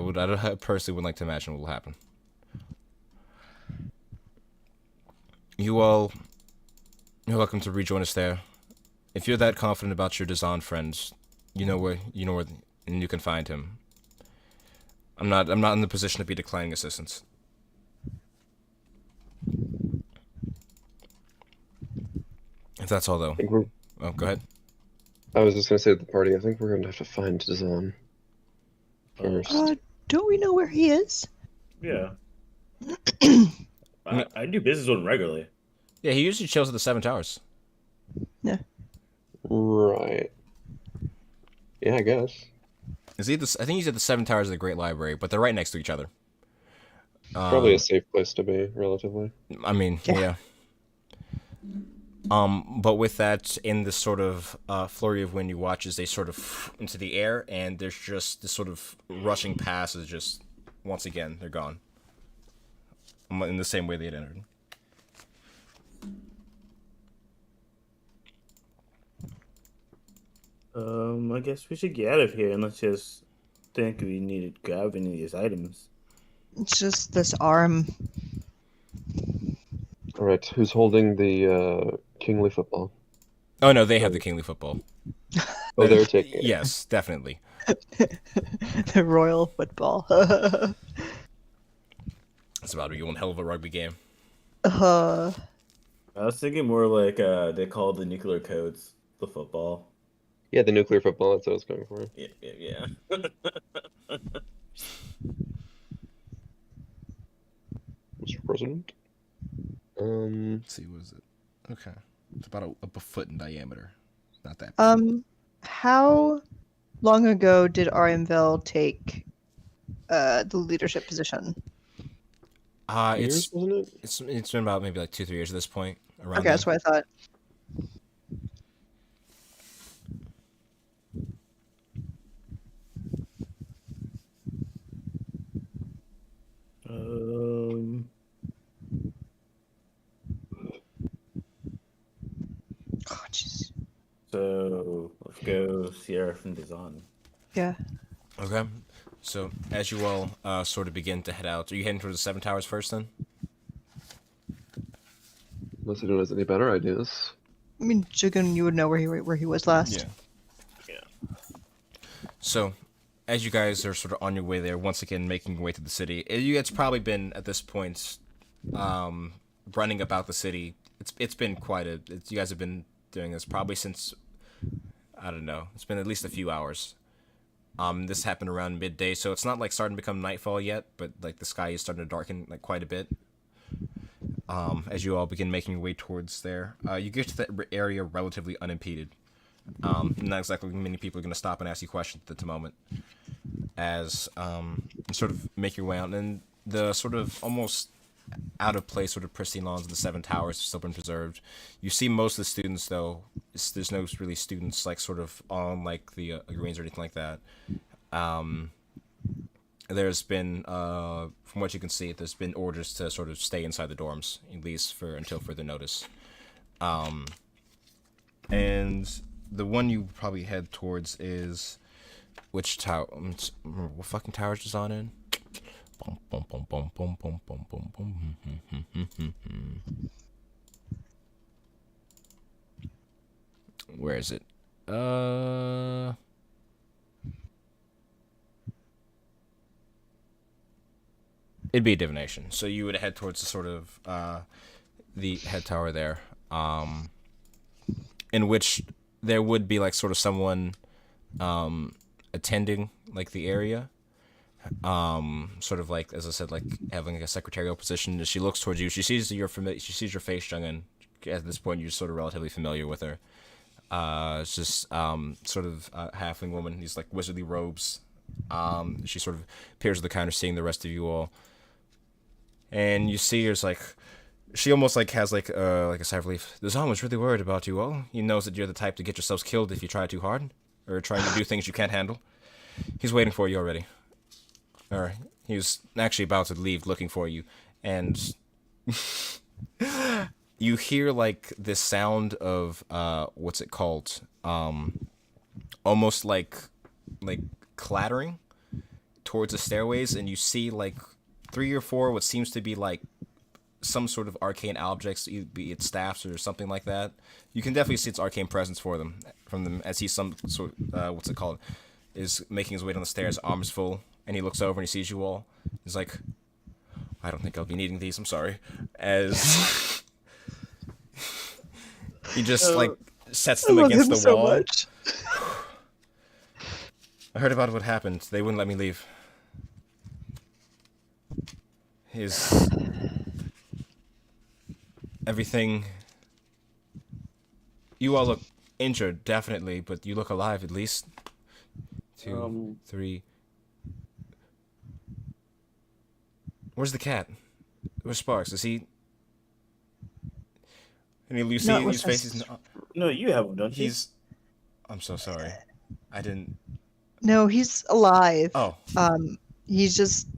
personally would like to imagine what will happen. You're welcome to rejoin us there. If you're that confident about your Dazan friends, you know where, and you can find him. I'm not in the position to be declining assistance. If that's all, though. I think we're, Oh, go ahead. I was just gonna say to the party, I think we're gonna have to find Dazan first. Don't we know where he is? Yeah. I do business with him regularly. Yeah, he usually chills at the Seven Towers. Yeah. Right. Yeah, I guess. I think he's at the Seven Towers of the Great Library, but they're right next to each other. Probably a safe place to be, relatively. I mean, yeah. But with that, in this sort of flurry of wind, you watch as they sort of into the air, and there's just this sort of rushing past. Is just once again they're gone. In the same way they had entered. I guess we should get out of here and let's just think we need to grab any of these items. It's just this arm. All right, who's holding the kingly football? Oh no, they have the kingly football. Oh, they're taking it. Yes, definitely. The royal football. It's about to be one hell of a rugby game. uh, I was thinking more like they call the nuclear codes the football. Yeah, the nuclear football. That's what I was going for. Yeah. Mr. President. Let's see, what is it? Okay, it's about a foot in diameter. Not that big. how long ago did Arianville take the leadership position? Years, wasn't it? It's been about maybe like 2-3 years at this point. Around Okay, that's what I thought. Oh, jeez. So let's go Sierra from Dazan. Yeah. Okay. So as you all sort of begin to head out, are you heading towards the Seven Towers first then? Unless anyone has any better ideas. I mean, Jugun, you would know where he was last. Yeah. So, as you guys are sort of on your way there, once again making your way to the city, it's probably been at this point, running about the city. It's been you guys have been doing this probably since, I don't know. It's been at least a few hours. This happened around midday, so it's not like starting to become nightfall yet, but like the sky is starting to darken like quite a bit. As you all begin making your way towards there, you get to the area relatively unimpeded. Not exactly many people are going to stop and ask you questions at the moment. As you sort of make your way out, and the sort of almost out of place, sort of pristine lawns of the Seven Towers have still been preserved. You see most of the students, though. There's no really students like sort of on like the greens or anything like that. There's been, from what you can see, there's been orders to sort of stay inside the dorms, at least for until further notice. And the one you probably head towards is which tower? What fucking tower is this on in? Where is it? It'd be a divination. So you would head towards the sort of the head tower there, in which there would be like sort of someone attending like the area, sort of like, as I said, like having like a secretarial position. As she looks towards you, she sees your face, Jungin. At this point, you're sort of relatively familiar with her. It's just sort of a halfling woman. These like wizardly robes. She sort of appears at the counter, seeing the rest of you all, and you see her's like. She almost like has like a sigh of relief. The Zalman's really worried about you all. He knows that you're the type to get yourselves killed if you try too hard, or trying to do things you can't handle. He's waiting for you already. Or he's actually about to leave looking for you, and you hear like this sound of what's it called? Almost like clattering towards the stairways, and you see like 3 or 4 what seems to be like some sort of arcane objects, be it staffs or something like that. You can definitely see its arcane presence from them, as he some sort what's it called, is making his way down the stairs, arms full, and he looks over and he sees you all. He's like, I don't think I'll be needing these, I'm sorry. As he just like sets them I love against him the so wall. much. I heard about what happened. They wouldn't let me leave. His everything. You all look injured, definitely, but you look alive at least. 2, 3. Where's the cat? Where's Sparks? Is he? And you see Not in with his face. us. No, you have one, don't you? He's. I'm so sorry. I didn't. No, he's alive. Oh, He's just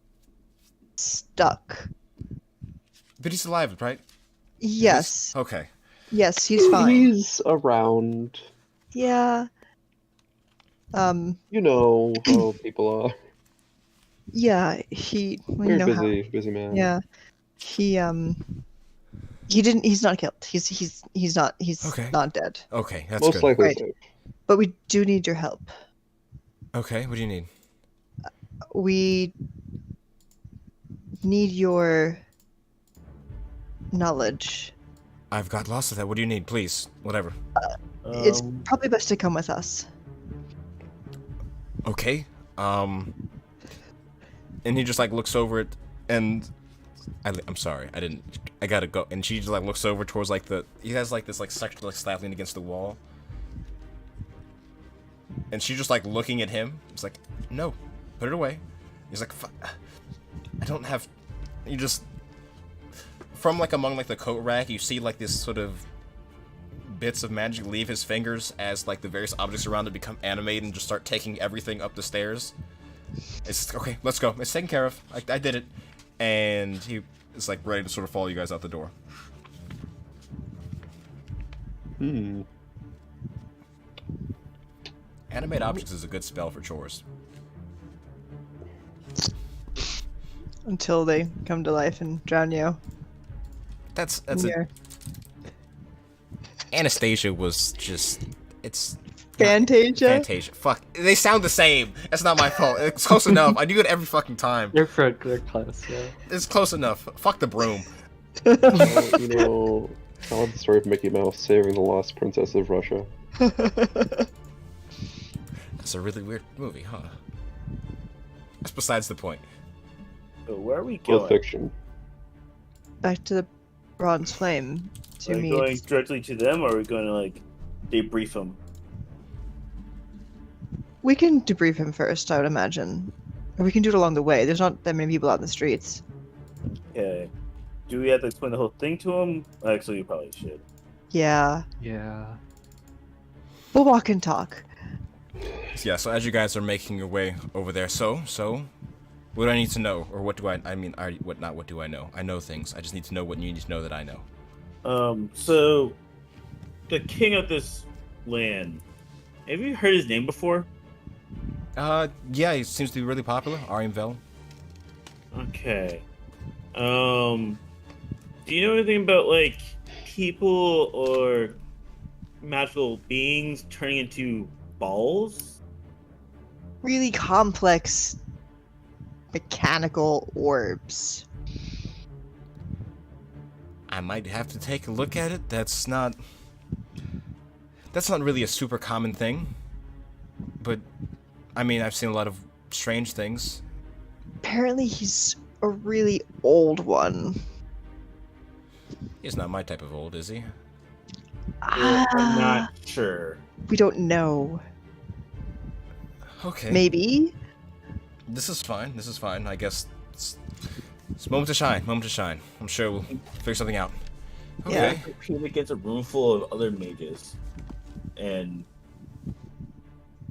stuck. but he's alive, right? Yes. Okay. Yes, he's fine. He's around. Yeah. You know how people are. Yeah, he well, you Very know how busy man. yeah. He's not killed. He's Okay. not dead. Okay, that's Most good. likely Right. safe. But we do need your help. Okay, what do you need? We need your knowledge. I've got lots of that. What do you need, please? Whatever. It's probably best to come with us. Okay. And he just like looks over it, and I'm sorry, I gotta go. And she just like looks over towards like he has like this like section like slapping against the wall, and she's just like looking at him. He's like, no, put it away. He's like, I don't have. You just from like among like the coat rack, you see like this sort of bits of magic leave his fingers as like the various objects around it become animated and just start taking everything up the stairs. It's okay, let's go. It's taken care of. I did it. And he is like ready to sort of follow you guys out the door. Hmm. Animate objects is a good spell for chores. until they come to life and drown you. That's Yeah. Anastasia was just it's Fantasia? Fantasia. Fuck, they sound the same. That's not my fault. It's close enough. I do it every fucking time. They're close, yeah. It's close enough. Fuck the broom. Well, you know, I love the story of Mickey Mouse saving the lost princess of Russia. That's a really weird movie, huh? That's besides the point. So where are we Pulp going? Fiction. Back to the Bronze Flame Are to we going meet. directly to them, or are we going to like debrief them? We can debrief him first, I would imagine. Or we can do it along the way. There's not that many people out in the streets. Okay. Do we have to explain the whole thing to them? Actually, you probably should. Yeah. Yeah. We'll walk and talk. Yeah, so as you guys are making your way over there, so what do I need to know, or what do I mean? What do I know? I know things. I just need to know what you need to know that I know. So the king of this land. Have you heard his name before? Yeah, he seems to be really popular. Ariamvel. Okay. Do you know anything about like people or magical beings turning into balls? Really complex mechanical orbs. I might have to take a look at it. That's not really a super common thing. But I mean, I've seen a lot of strange things. Apparently he's a really old one. He's not my type of old, is he? I'm Ah, not sure. we don't know. Okay. Maybe? This is fine. This is fine. I guess it's moment to shine. Moment to shine. I'm sure we'll figure something out. Yeah. Okay. He against a room full of other mages, and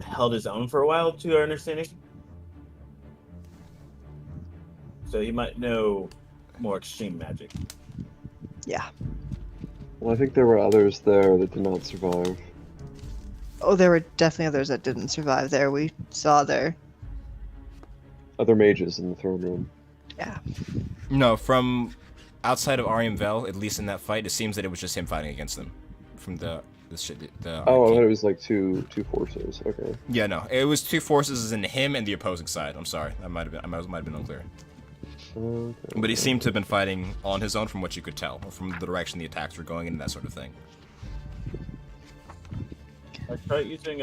held his own for a while, to our understanding. So he might know more extreme magic. Yeah. Well, I think there were others there that did not survive. Oh, there were definitely others that didn't survive there. We saw there. Other mages in the throne room. Yeah. No, from outside of Ariamvel, at least in that fight, it seems that it was just him fighting against them. From the shit. Oh, I thought it was like two forces. Okay. Yeah, no, it was two forces in him and the opposing side. I'm sorry, I might have been unclear. Okay. But he seemed to have been fighting on his own, from what you could tell, or from the direction the attacks were going in, and that sort of thing. I tried using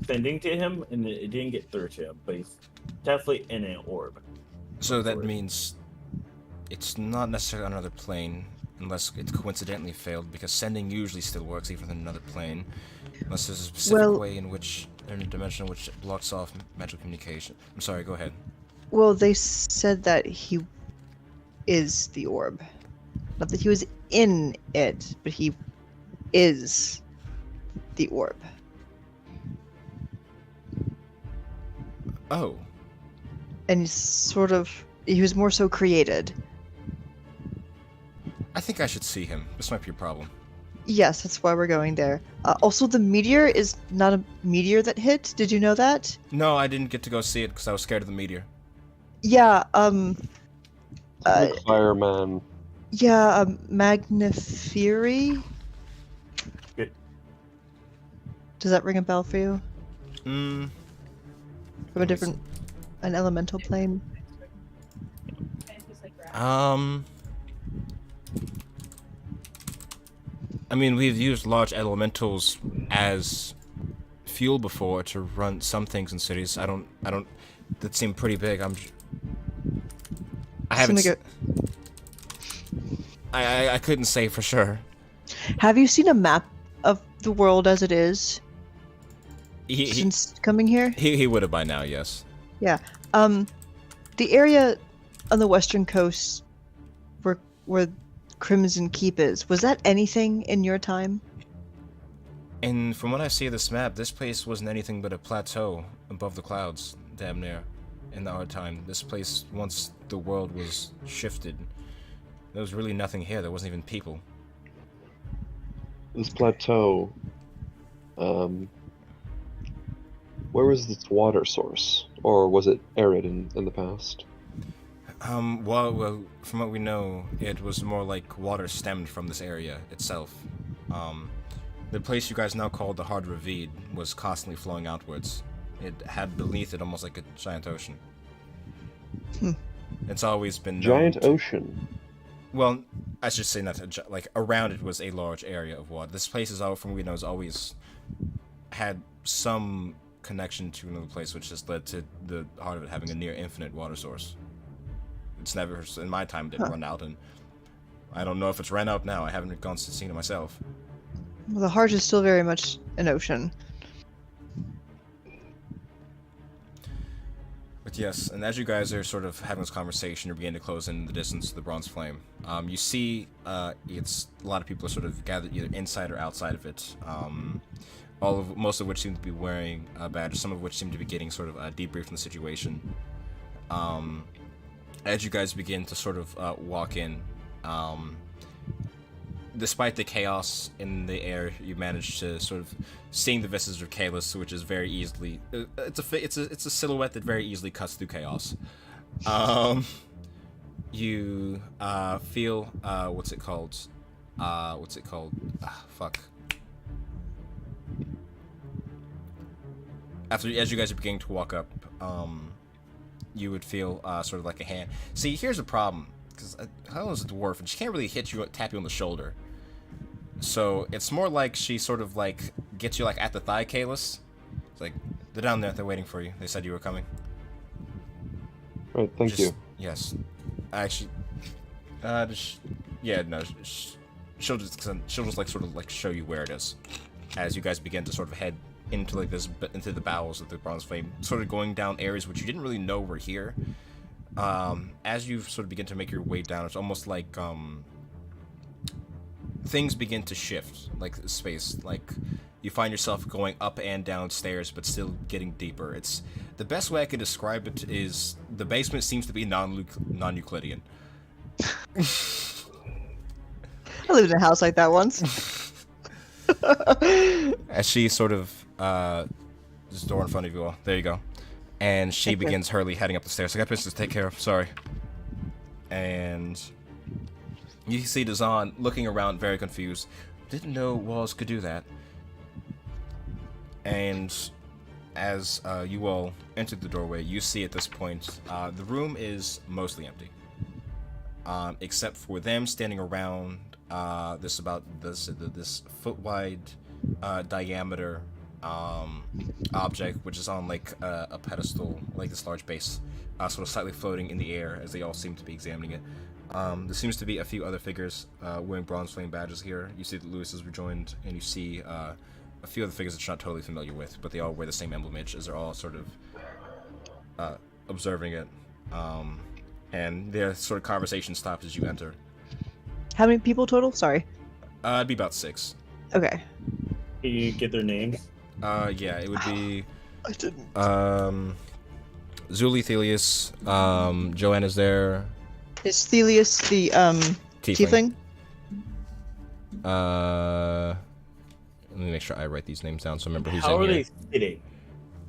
sending to him, and it didn't get through to him. But he's definitely in an orb. So that means it's not necessarily on another plane, unless it coincidentally failed, because sending usually still works even on another plane, unless there's a specific way in which, in a dimension in which it blocks off magical communication. I'm sorry, go ahead. Well, they said that he is the orb. Not that he was in it, but he is the orb. Oh, And he was more so created. I think I should see him. This might be a problem. Yes, that's why we're going there. Also, the meteor is not a meteor that hit. Did you know that? No, I didn't get to go see it because I was scared of the meteor. Yeah, Fireman. yeah, Magnifury? Good. Does that ring a bell for you? Hmm. From an elemental plane? I mean, we've used large elementals as fuel before to run some things in cities. I don't. That seemed pretty big. I haven't. I couldn't say for sure. Have you seen a map of the world as it is He since coming here? he would have by now. Yes. Yeah. The area on the western coast where Crimson Keep is, was that anything in your time? And from what I see of this map, this place wasn't anything but a plateau above the clouds, damn near, in our time. This place, once the world was shifted, there was really nothing here. There wasn't even people. This plateau. Where was its water source? Or was it arid in the past? Well, from what we know, it was more like water stemmed from this area itself. Um, the place you guys now call the Hard Revedia was constantly flowing outwards. It had beneath it almost like a giant ocean. Hmm. It's always been known Giant to- ocean. Well, I should say not like around it was a large area of water. This place is all from what we know has always had some connection to another place, which has led to the heart of it having a near infinite water source. It's never, in my time, didn't run out, and I don't know if it's ran out now. I haven't gone to see it myself. Well, the heart is still very much an ocean. But yes, and as you guys are sort of having this conversation, you're beginning to close in the distance to the bronze flame. You see, it's a lot of people are sort of gathered either inside or outside of it. Most of which seem to be wearing badges, some of which seem to be getting sort of debriefed on the situation. As you guys begin to sort of walk in, despite the chaos in the air, you manage to sort of seeing the visage of Kalis, which is very easily it's a silhouette that very easily cuts through chaos. You feel what's it called? Fuck. As you guys are beginning to walk up, you would feel sort of like a hand. See, here's a problem, because Helen's a dwarf, and she can't really tap you on the shoulder. So it's more like she sort of like gets you like at the thigh, Kalis. It's like, they're down there, they're waiting for you. They said you were coming. Right, thank you. Yes. Actually, she'll just like sort of like show you where it is, as you guys begin to sort of head into like this into the bowels of the bronze flame, sort of going down areas which you didn't really know were here. As you sort of begin to make your way down, it's almost like things begin to shift, like space, like you find yourself going up and down stairs, but still getting deeper. It's the best way I could describe it is the basement seems to be non-Euclidean. I lived in a house like that once. As she sort of this door in front of you all. There you go. And she Okay. begins hurriedly heading up the stairs. I got business to take care of. Sorry. And you see Dazan looking around, very confused. Didn't know walls could do that. And as you all enter the doorway, you see at this point the room is mostly empty, except for them standing around this foot wide diameter object, which is on like a pedestal, like this large base, sort of slightly floating in the air as they all seem to be examining it. There seems to be a few other figures wearing bronze flame badges here. You see that Lewis is rejoined, and you see a few other figures that you're not totally familiar with, but they all wear the same emblem image as they're all sort of observing it. And their sort of conversation stops as you enter. How many people total? Sorry. It'd be about 6. Okay. Can you get their names? Yeah, it would be I didn't. Zuli, Thelius, Joanna's there. Is Thelius the tiefling? Let me make sure I write these names down so I remember who's How in are here. they sitting?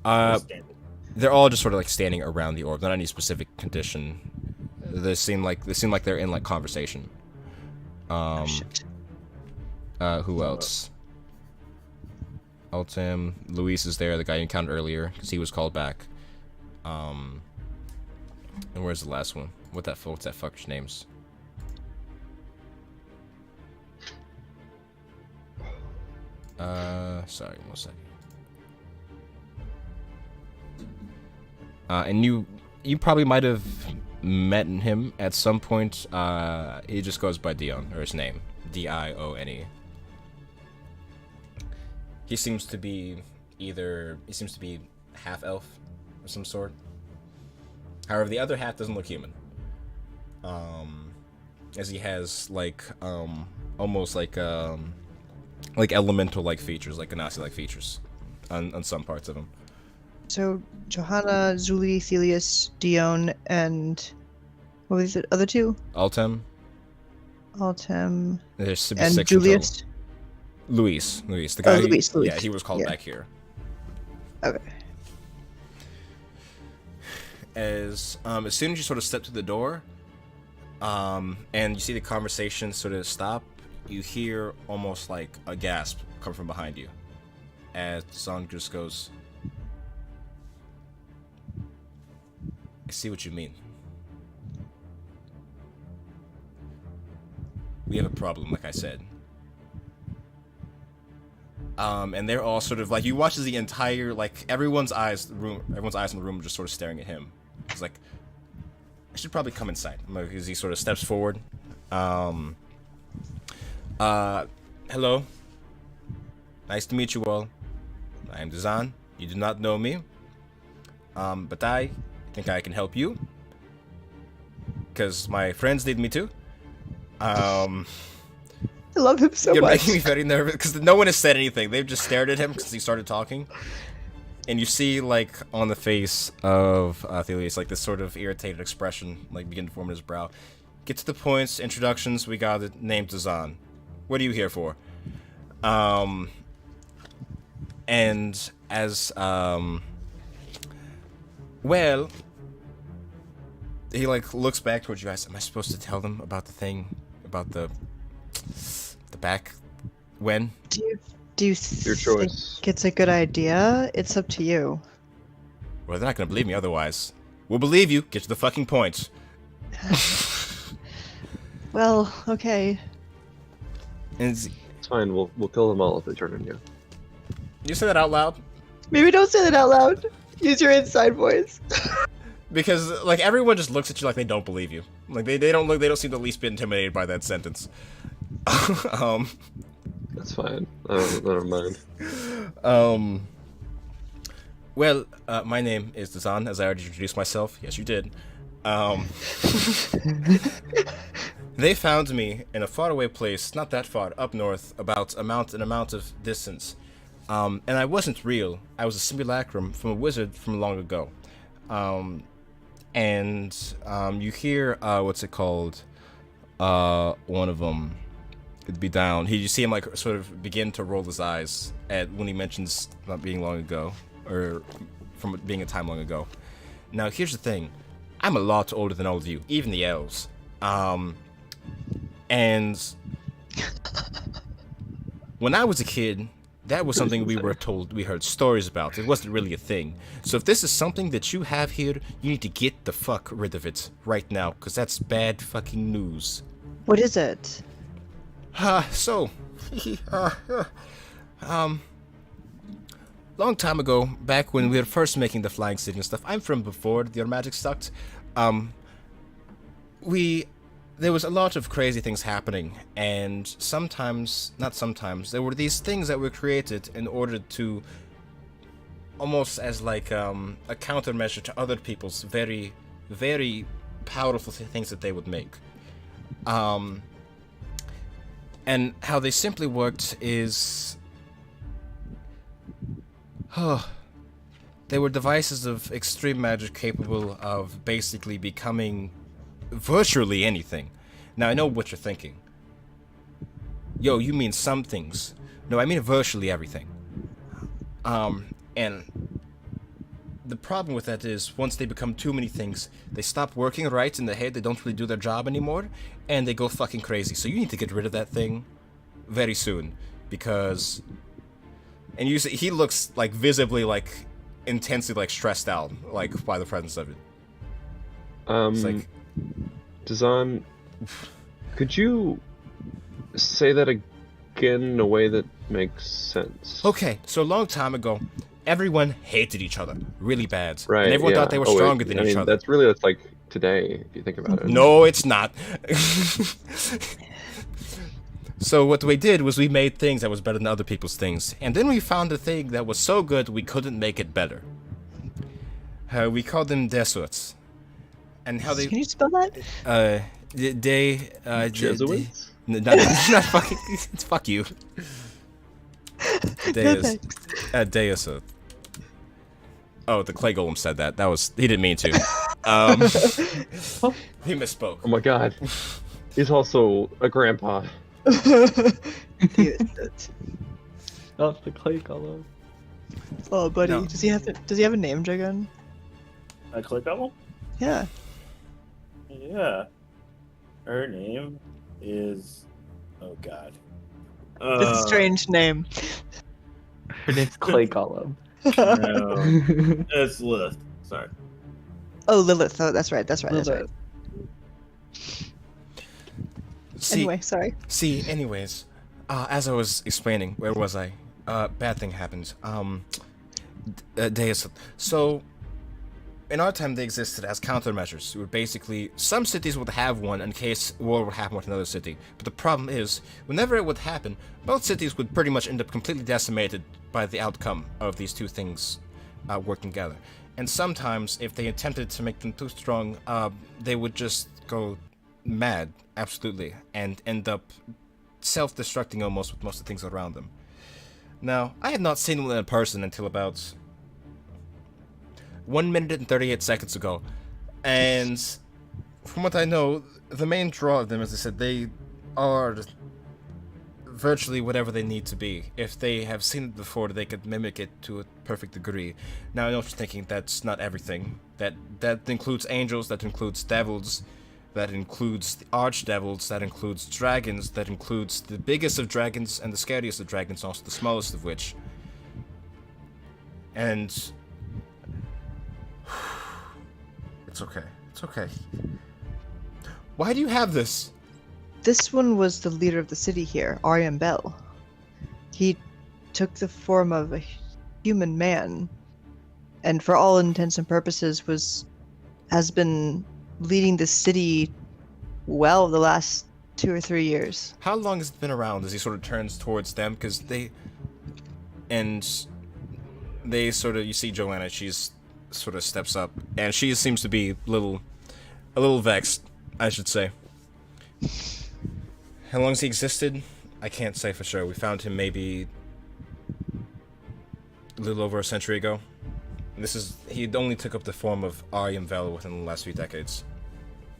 Or standing? They're all just sort of like standing around the orb, not any specific condition. They seem like they're in like conversation. Oh, shit. Who else? Altem, Luis is there, the guy you encountered earlier, because he was called back. And where's the last one? What's that fucker's names? Sorry, 1 second. And you probably might have met him at some point. He just goes by Dion, or his name, Dione. He seems to be half elf of some sort. However, the other half doesn't look human. As he has like almost like elemental like features, like Ganassi like features on some parts of him. So Johanna, Zuli, Thelius, Dion, and what was it? Other two? Altem. Altem There should be and 6 in total. Julius. Luis, the guy. Luis. Yeah, he was called Yeah. back here. Okay. as soon as you sort of step to the door, and you see the conversation sort of stop, you hear almost like a gasp come from behind you, as Zahn just goes, "I see what you mean. We have a problem, like I said." And they're all sort of like, you watch as the entire, like, everyone's eyes in the room are just sort of staring at him. He's like, "I should probably come inside," as he sort of steps forward. Hello. Nice to meet you all. I am Dazan. You do not know me. But I think I can help you. Because my friends need me to. I love him so You're much. making me very nervous because no one has said anything. They've just stared at him because he started talking. And you see, like, on the face of Thelius, like, this sort of irritated expression, like, begin to form in his brow. Get to the points, introductions, we got it, named Dazan. What are you here for? And as, well, he, like, looks back towards you guys. Am I supposed to tell them about the thing, about the back? When? Do you Your choice. think it's a good idea? It's up to you. Well, they're not gonna believe me otherwise. We'll believe you. Get to the fucking point. Well, okay. And It's fine. We'll kill them all if they turn on you. you say that out loud Maybe don't say that out loud. Use your inside voice. because, like, everyone just looks at you like they don't believe you. Like they don't seem the least bit intimidated by that sentence. That's fine. I don't mind. Well, my name is Dazan, as I already introduced myself. Yes, you did. They found me in a faraway place, not that far, up north, about an amount of distance. And I wasn't real. I was a simulacrum from a wizard from long ago. And you hear, what's it called? One of them, it'd be down. You see him, like, sort of begin to roll his eyes at when he mentions not being long ago, or from it being a time long ago. Now, here's the thing. I'm a lot older than all of you, even the elves. And when I was a kid, that was something we were told, we heard stories about. It wasn't really a thing. So if this is something that you have here, you need to get the fuck rid of it right now, because that's bad fucking news. What is it? So, long time ago, back when we were first making the Flying City and stuff, I'm from before your magic sucked, there was a lot of crazy things happening, and there were these things that were created in order to, almost as like a countermeasure to other people's very, very powerful things that they would make. And how they simply worked is, they were devices of extreme magic capable of basically becoming virtually anything. Now, I know what you're thinking. Yo, you mean some things. No, I mean virtually everything. And the problem with that is, once they become too many things, they stop working right in the head, they don't really do their job anymore, and they go fucking crazy. So you need to get rid of that thing very soon, because... And you see, he looks, like, visibly, like, intensely, like, stressed out, like, by the presence of it. It's like... Dazan, could you say that again in a way that makes sense? Okay, so a long time ago, everyone hated each other really bad. Right, And everyone yeah. thought they were Oh, wait, stronger than I each mean, other. That's like today, if you think about it. No, it's not. So what we did was we made things that was better than other people's things. And then we found a thing that was so good we couldn't make it better. We called them Desuits. And how they... Can you spell that? Jesuits? Not fucking... It's fuck you. thanks. Deusut. Oh, the clay golem said that. That was... He didn't mean to. He misspoke. Oh my god. He's also a grandpa. Not the clay golem. Oh, buddy, No. does he have a name, Dragon? I click that one? Yeah. Yeah. Her name is. Oh God. It's a strange name. Her name's Clay Golem. No, it's Lilith. Sorry. Oh, Lilith. Oh, that's right. That's right. That's right. Lilith. Anyway, sorry. Anyways, as I was explaining, where was I? Bad thing happened. Days. So, in our time, they existed as countermeasures. It would basically, some cities would have one in case war would happen with another city. But the problem is, whenever it would happen, both cities would pretty much end up completely decimated by the outcome of these two things working together. And sometimes, if they attempted to make them too strong, they would just go mad, absolutely, and end up self-destructing almost with most of the things around them. Now, I had not seen one in person until about 1 minute and 38 seconds ago, and from what I know, the main draw of them, as I said, they are virtually whatever they need to be. If they have seen it before, they could mimic it to a perfect degree. Now, I know what you're thinking, that's not everything. That includes angels, that includes devils, that includes the archdevils, that includes dragons, that includes the biggest of dragons and the scariest of dragons, also the smallest of which. And it's okay. It's okay. Why do you have this? This one was the leader of the city here, Aryan Bell. He took the form of a human man, and for all intents and purposes has been leading the city well the last 2 or 3 years. How long has it been around? As he sort of turns towards them, because they sort of, you see Joanna, she's sort of steps up, and she seems to be a little vexed, I should say. How long has he existed? I can't say for sure. We found him maybe a little over a century ago. He only took up the form of Aryan Vel within the last few decades.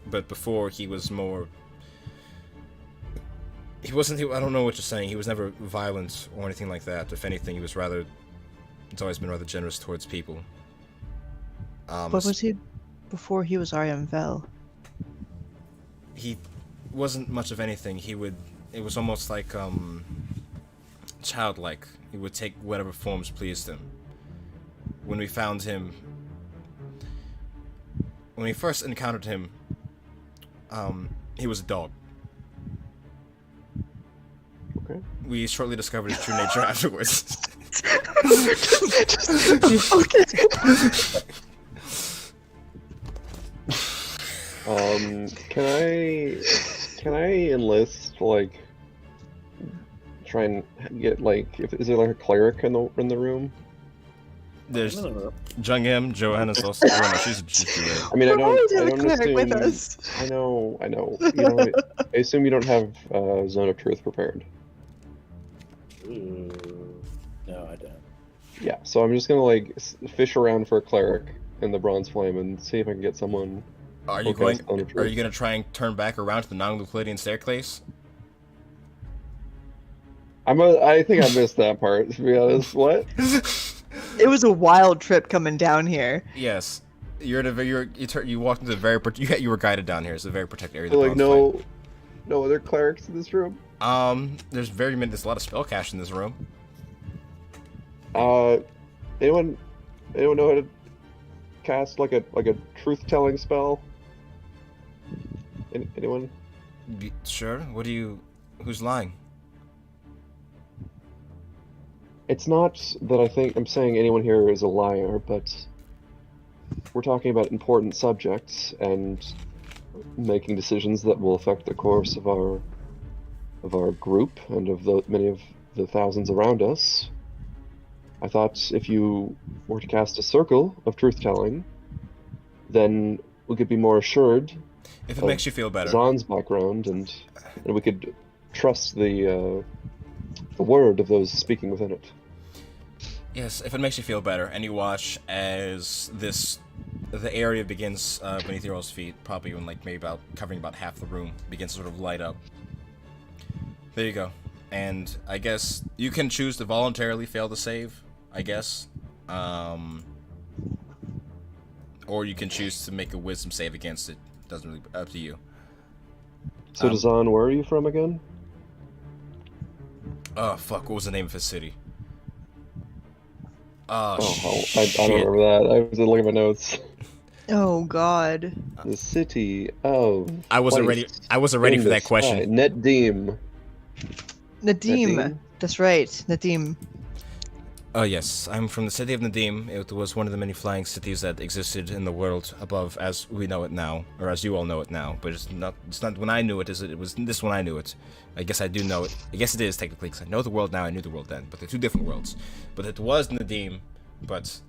But before, he was more... I don't know what you're saying. He was never violent or anything like that. If anything, he was rather... He's always been rather generous towards people. What was he before he was Aryan Vel? He wasn't much of anything. It was almost like, childlike. He would take whatever forms pleased him. When we found him... When we first encountered him, he was a dog. Okay. We shortly discovered his true nature afterwards. Okay. Can I enlist, like, try and get, like, is there like a cleric in the room? There's Jungim, Johanna's also. Oh, no, she's great. I mean, I Why is there a don't cleric assume. with us? I know. You know, I assume you don't have Zone of Truth prepared. Ooh, no, I don't. Yeah, so I'm just gonna like fish around for a cleric in the Bronze Flame and see if I can get someone. Are you Okay, going? Are you gonna try and turn back around to the non-Euclidean staircase? I think I missed that part, to be honest. What? It was a wild trip coming down here. Yes. You walked into the very you were guided down here. It's a very protected area. So, of the like, Bronze Flame. no other clerics in this room? There's a lot of spell cash in this room. Anyone know how to cast like a truth-telling spell? Anyone? Sure. Who's lying? It's not that I'm saying anyone here is a liar, but we're talking about important subjects and making decisions that will affect the course of our group and of many of the thousands around us. I thought if you were to cast a circle of truth-telling, then we could be more assured If it makes you feel better. Zahn's background, and we could trust the word of those speaking within it. Yes, if it makes you feel better, and you watch as the area begins beneath your all's feet, probably when covering about half the room, begins to sort of light up. There you go. And I guess you can choose to voluntarily fail the save, I guess. or you can choose to make a wisdom save against it. Doesn't really up to you. So, Dazan, where are you from again? Oh fuck! What was the name of his city? Oh, hell, I Shit. don't remember that. I was looking at my notes. Oh God. The city of I wasn't ready. Place I wasn't ready in for the that question. sky. Nedim. Nadim. Nadim? That's right, Nadim. Oh yes, I'm from the city of Nadim. It was one of the many flying cities that existed in the world above, as we know it now, or as you all know it now. But it's not. It's not when I knew it. Is it? It was this when I knew it. I guess I do know it. I guess it is technically because I know the world now. I knew the world then, but they're two different worlds. But it was Nadim, but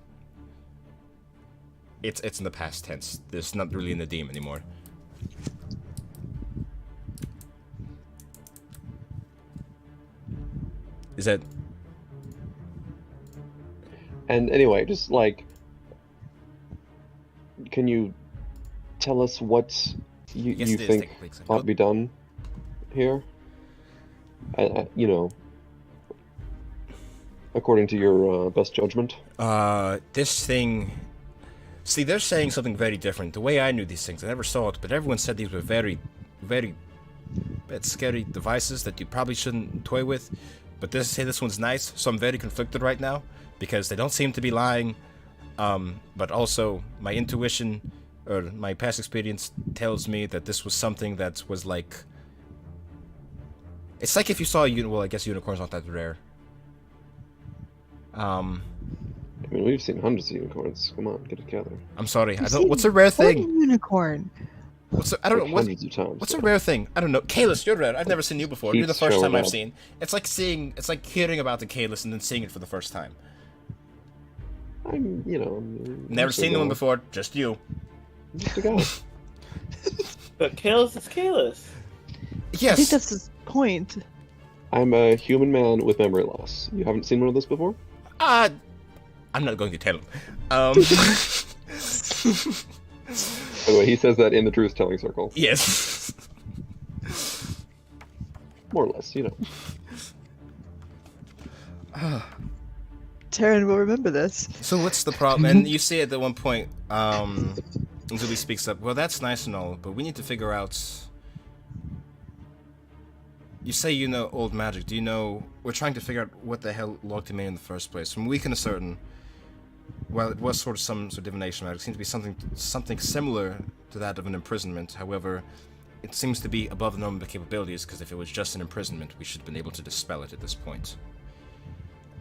it's in the past tense. There's not really Nadim anymore. Is that? And anyway, just like, can you tell us what you Yes, it is think technically. 'Cause I know- ought to be done here? You know, according to your best judgment. This thing. See, they're saying something very different. The way I knew these things, I never saw it, but everyone said these were very, very bad, scary devices that you probably shouldn't toy with. But this one's nice, so I'm very conflicted right now because they don't seem to be lying. But also, my intuition or my past experience tells me that this was something that was like. It's like if you saw a well, I guess unicorns aren't that rare. I mean, we've seen hundreds of unicorns. Come on, get it together. I'm sorry. I You've don't. seen What's a rare one thing? Unicorn. What's I don't know. Like What, hundreds of times. what's a though. rare thing? I don't know. Kalis, you're rare. I've never seen you before. You're the Keeps first time showing I've up. seen. It's like seeing. It's like hearing about the Kalis and then seeing it for the first time. I'm, Never just a seen one guy. before. Just you. I'm just a guy. But Kalis is Kalis. I think Yes. that's his point. I'm a human man with memory loss. You haven't seen one of those before? I'm not going to tell him. By the way, he says that in the truth-telling circle. Yes. More or less, Taryn will remember this. So what's the problem? And you see it at one point. Zuli speaks up. Well, that's nice and all, but we need to figure out. You say you know old magic. Do you know? We're trying to figure out what the hell locked him in the first place. From we can ascertain. Well, it was sort of some sort of divination magic. It seemed to be something similar to that of an imprisonment. However, it seems to be above the normal capabilities. Because if it was just an imprisonment, we should have been able to dispel it at this point.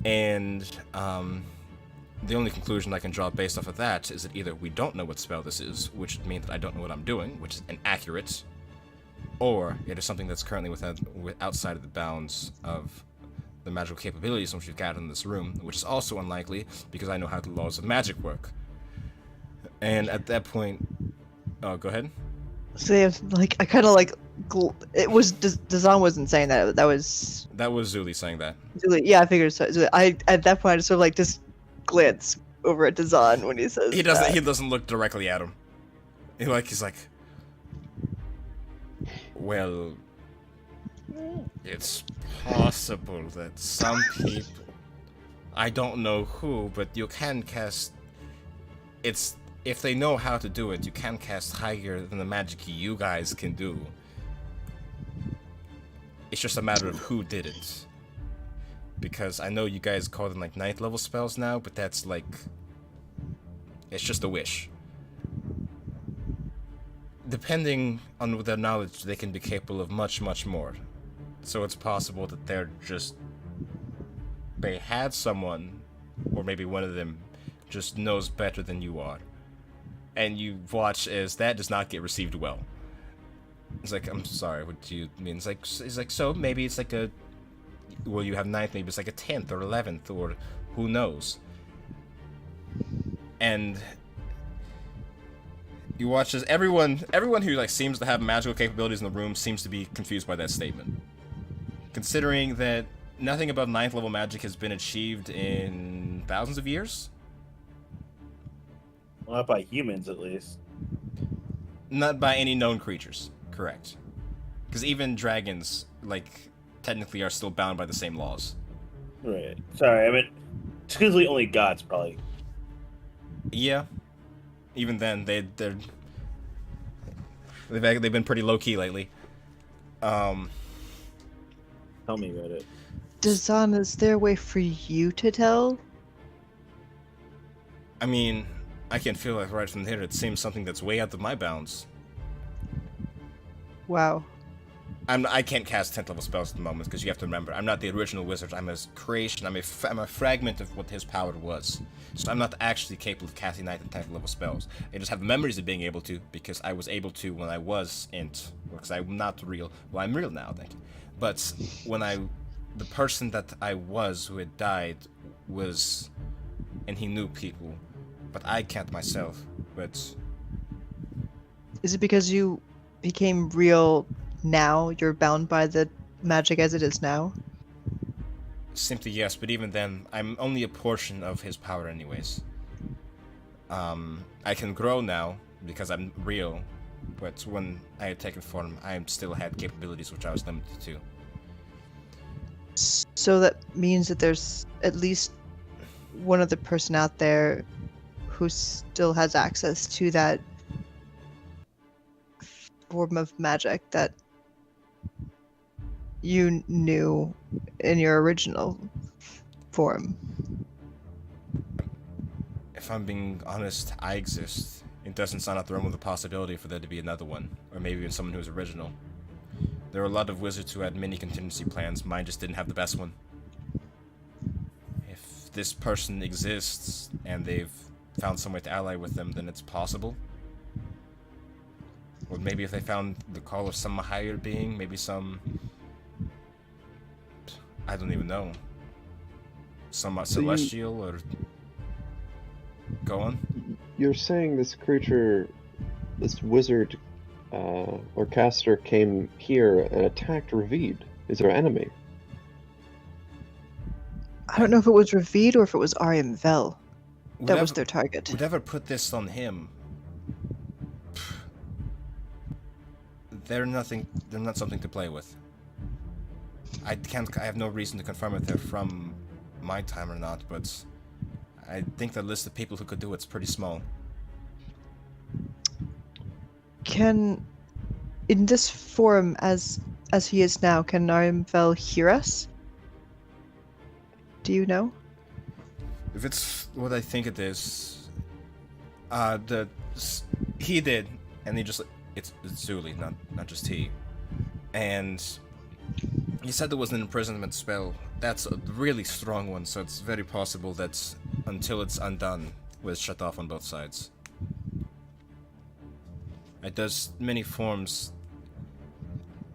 And the only conclusion I can draw based off of that is that either we don't know what spell this is, which would mean that I don't know what I'm doing, which is inaccurate, or it is something that's currently outside of the bounds of the magical capabilities which we've got in this room, which is also unlikely because I know how the laws of magic work. And at that point, oh, go ahead. So they have like I kind of like it was Dazan wasn't saying that. That was Zuli saying that. Zuli. Yeah, I figured so. Zuli. I at that point I sort of like just glance over at Dazan when he says He doesn't. that. He doesn't look directly at him. He's like, well, it's possible that some people, I don't know who, but you can cast. It's if they know how to do it, you can cast higher than the magic you guys can do. It's just a matter of who did it. Because I know you guys call them like 9th level spells now, but that's like, it's just a wish. Depending on their knowledge, they can be capable of much, much more. So it's possible that they had someone, or maybe one of them, just knows better than you are. And you watch as that does not get received well. It's like, I'm sorry, what do you mean? It's like, so maybe it's like a, well, you have 9th, maybe it's like a 10th or 11th, or who knows. And you watch as everyone who like seems to have magical capabilities in the room seems to be confused by that statement. Considering that nothing above 9th level magic has been achieved in thousands of years. Well, not by humans, at least. Not by any known creatures, correct. Because even dragons, like, technically are still bound by the same laws. Right. Sorry, I mean, exclusively only gods, probably. Yeah, even then, they've been pretty low key lately. Tell me about it. Dazan, is there a way for you to tell? I mean, I can feel like right from here. It seems something that's way out of my bounds. Wow. I can't cast 10th level spells at the moment because you have to remember I'm not the original wizard. I'm a creation. I'm a fragment of what his power was. So I'm not actually capable of casting 9th and 10th level spells. I just have memories of being able to because I was able to when I was int. Because I'm not real. Well, I'm real now, thank you. But when the person that I was who had died was, and he knew people, but I can't myself. But Is it because you became real now? You're bound by the magic as it is now? simply yes, but even then, I'm only a portion of his power anyways. I can grow now because I'm real, but when I had taken form, I still had capabilities which I was limited to. So that means that there's at least one other person out there who still has access to that form of magic that you knew in your original form. If I'm being honest, I exist. It doesn't sound out the realm of the possibility for there to be another one, or maybe even someone who's original. There are a lot of wizards who had many contingency plans. Mine just didn't have the best one. If this person exists and they've found some way to ally with them, then it's possible. Or maybe if they found the call of some higher being, maybe some... I don't even know. Somewhat So celestial, or... Go on. You're saying this creature, this wizard or caster came here and attacked Reveed. Is our enemy? I don't know if it was Reveed or if it was Ariam Vel. That was Whatever- their target. Whatever put this on him. They're not something to play with. I have no reason to confirm if they're from my time or not, but I think the list of people who could do it's pretty small. Can, in this form as he is now, can Ariam Vel hear us? Do you know? If it's what I think it is, he did, and he just it's Zuli, not just he, and he said there was an imprisonment spell. That's a really strong one, so it's very possible that until it's undone, we're shut off on both sides. It does many forms.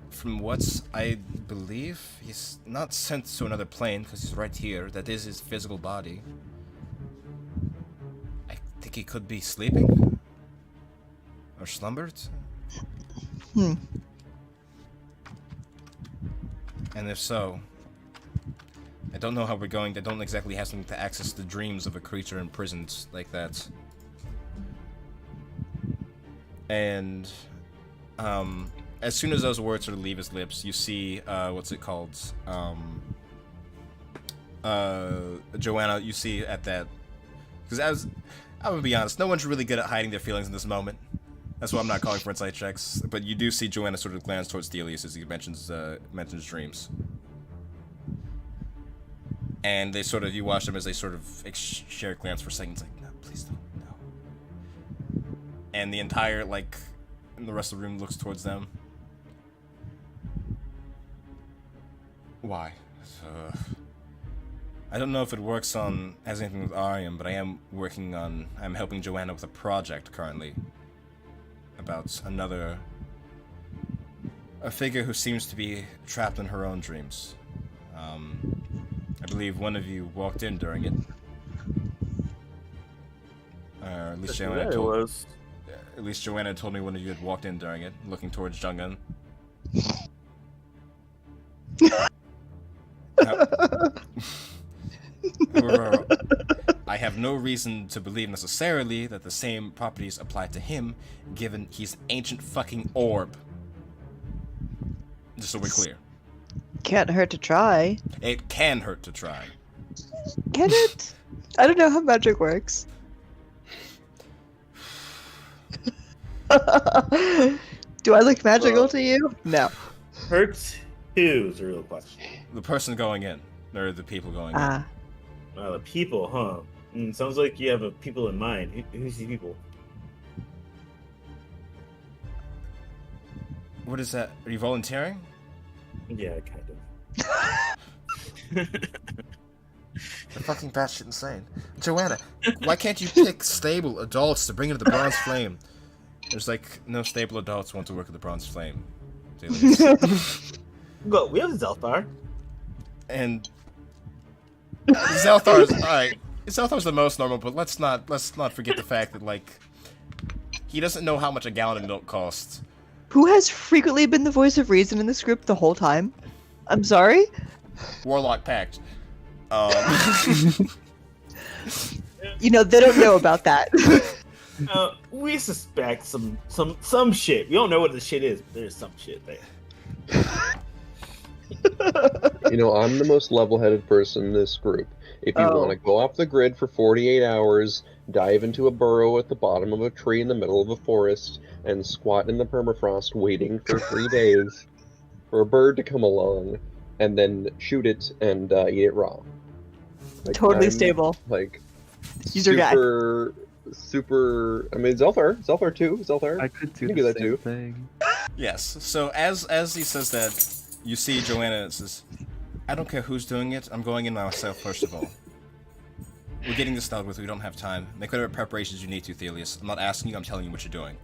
From what I believe, he's not sent to another plane because he's right here. That is his physical body. I think he could be sleeping or slumbered. Hmm. And if so, I don't know how we're going. I don't exactly have something to access the dreams of a creature imprisoned like that. And, as soon as those words sort of leave his lips, you see, what's it called? Joanna, you see at that. Because I'm gonna be honest, no one's really good at hiding their feelings in this moment. That's why I'm not calling for insight checks. But you do see Joanna sort of glance towards Delius as he mentions dreams. And they sort of, you watch them as they sort of share a glance for a second. It's like, no, please don't, no. And the entire, and the rest of the room looks towards them. Why? I don't know if it has anything with Ariam, but I'm helping Joanna with a project currently. About a figure who seems to be trapped in her own dreams. I believe one of you walked in during it. At least Joanna told me one of you had walked in during it, looking towards Jungan. However, I have no reason to believe necessarily that the same properties apply to him, given he's an ancient fucking orb. Just so we're clear. Can't hurt to try. It can hurt to try. Can it? I don't know how magic works. Do I look magical Well- to you? No. Hurts who is the real question. The person going in, or the people going in. Ah. The people, huh? Sounds like you have a people in mind. Who's the people? What is that? Are you volunteering? Yeah, kind of. You're fucking batshit insane. Joanna, why can't you pick stable adults to bring into the Bronze Flame? There's like no stable adults want to work at the Bronze Flame. Well, we have Zelthar. And Zelthar's alright. Zelthar's the most normal, but let's not forget the fact that like he doesn't know how much a gallon of milk costs. Who has frequently been the voice of reason in this group the whole time? I'm sorry? Warlock Pact. You know, they don't know about that. We suspect some shit. We don't know what the shit is, but there's some shit there. You know, I'm the most level-headed person in this group. If you Oh. want to go off the grid for 48 hours, dive into a burrow at the bottom of a tree in the middle of a forest, and squat in the permafrost waiting for 3 days for a bird to come along, and then shoot it and eat it raw. Like, Totally I'm, stable. Like, He's your guy. super. I mean, Zelthar too. Zelthar. I could do You can the do that same too. thing. Yes. So as he says that, you see Joanna says, "I don't care who's doing it. I'm going in myself first of all. We're getting this dealt with. We don't have time. Make whatever preparations you need to, Thelius. I'm not asking you. I'm telling you what you're doing."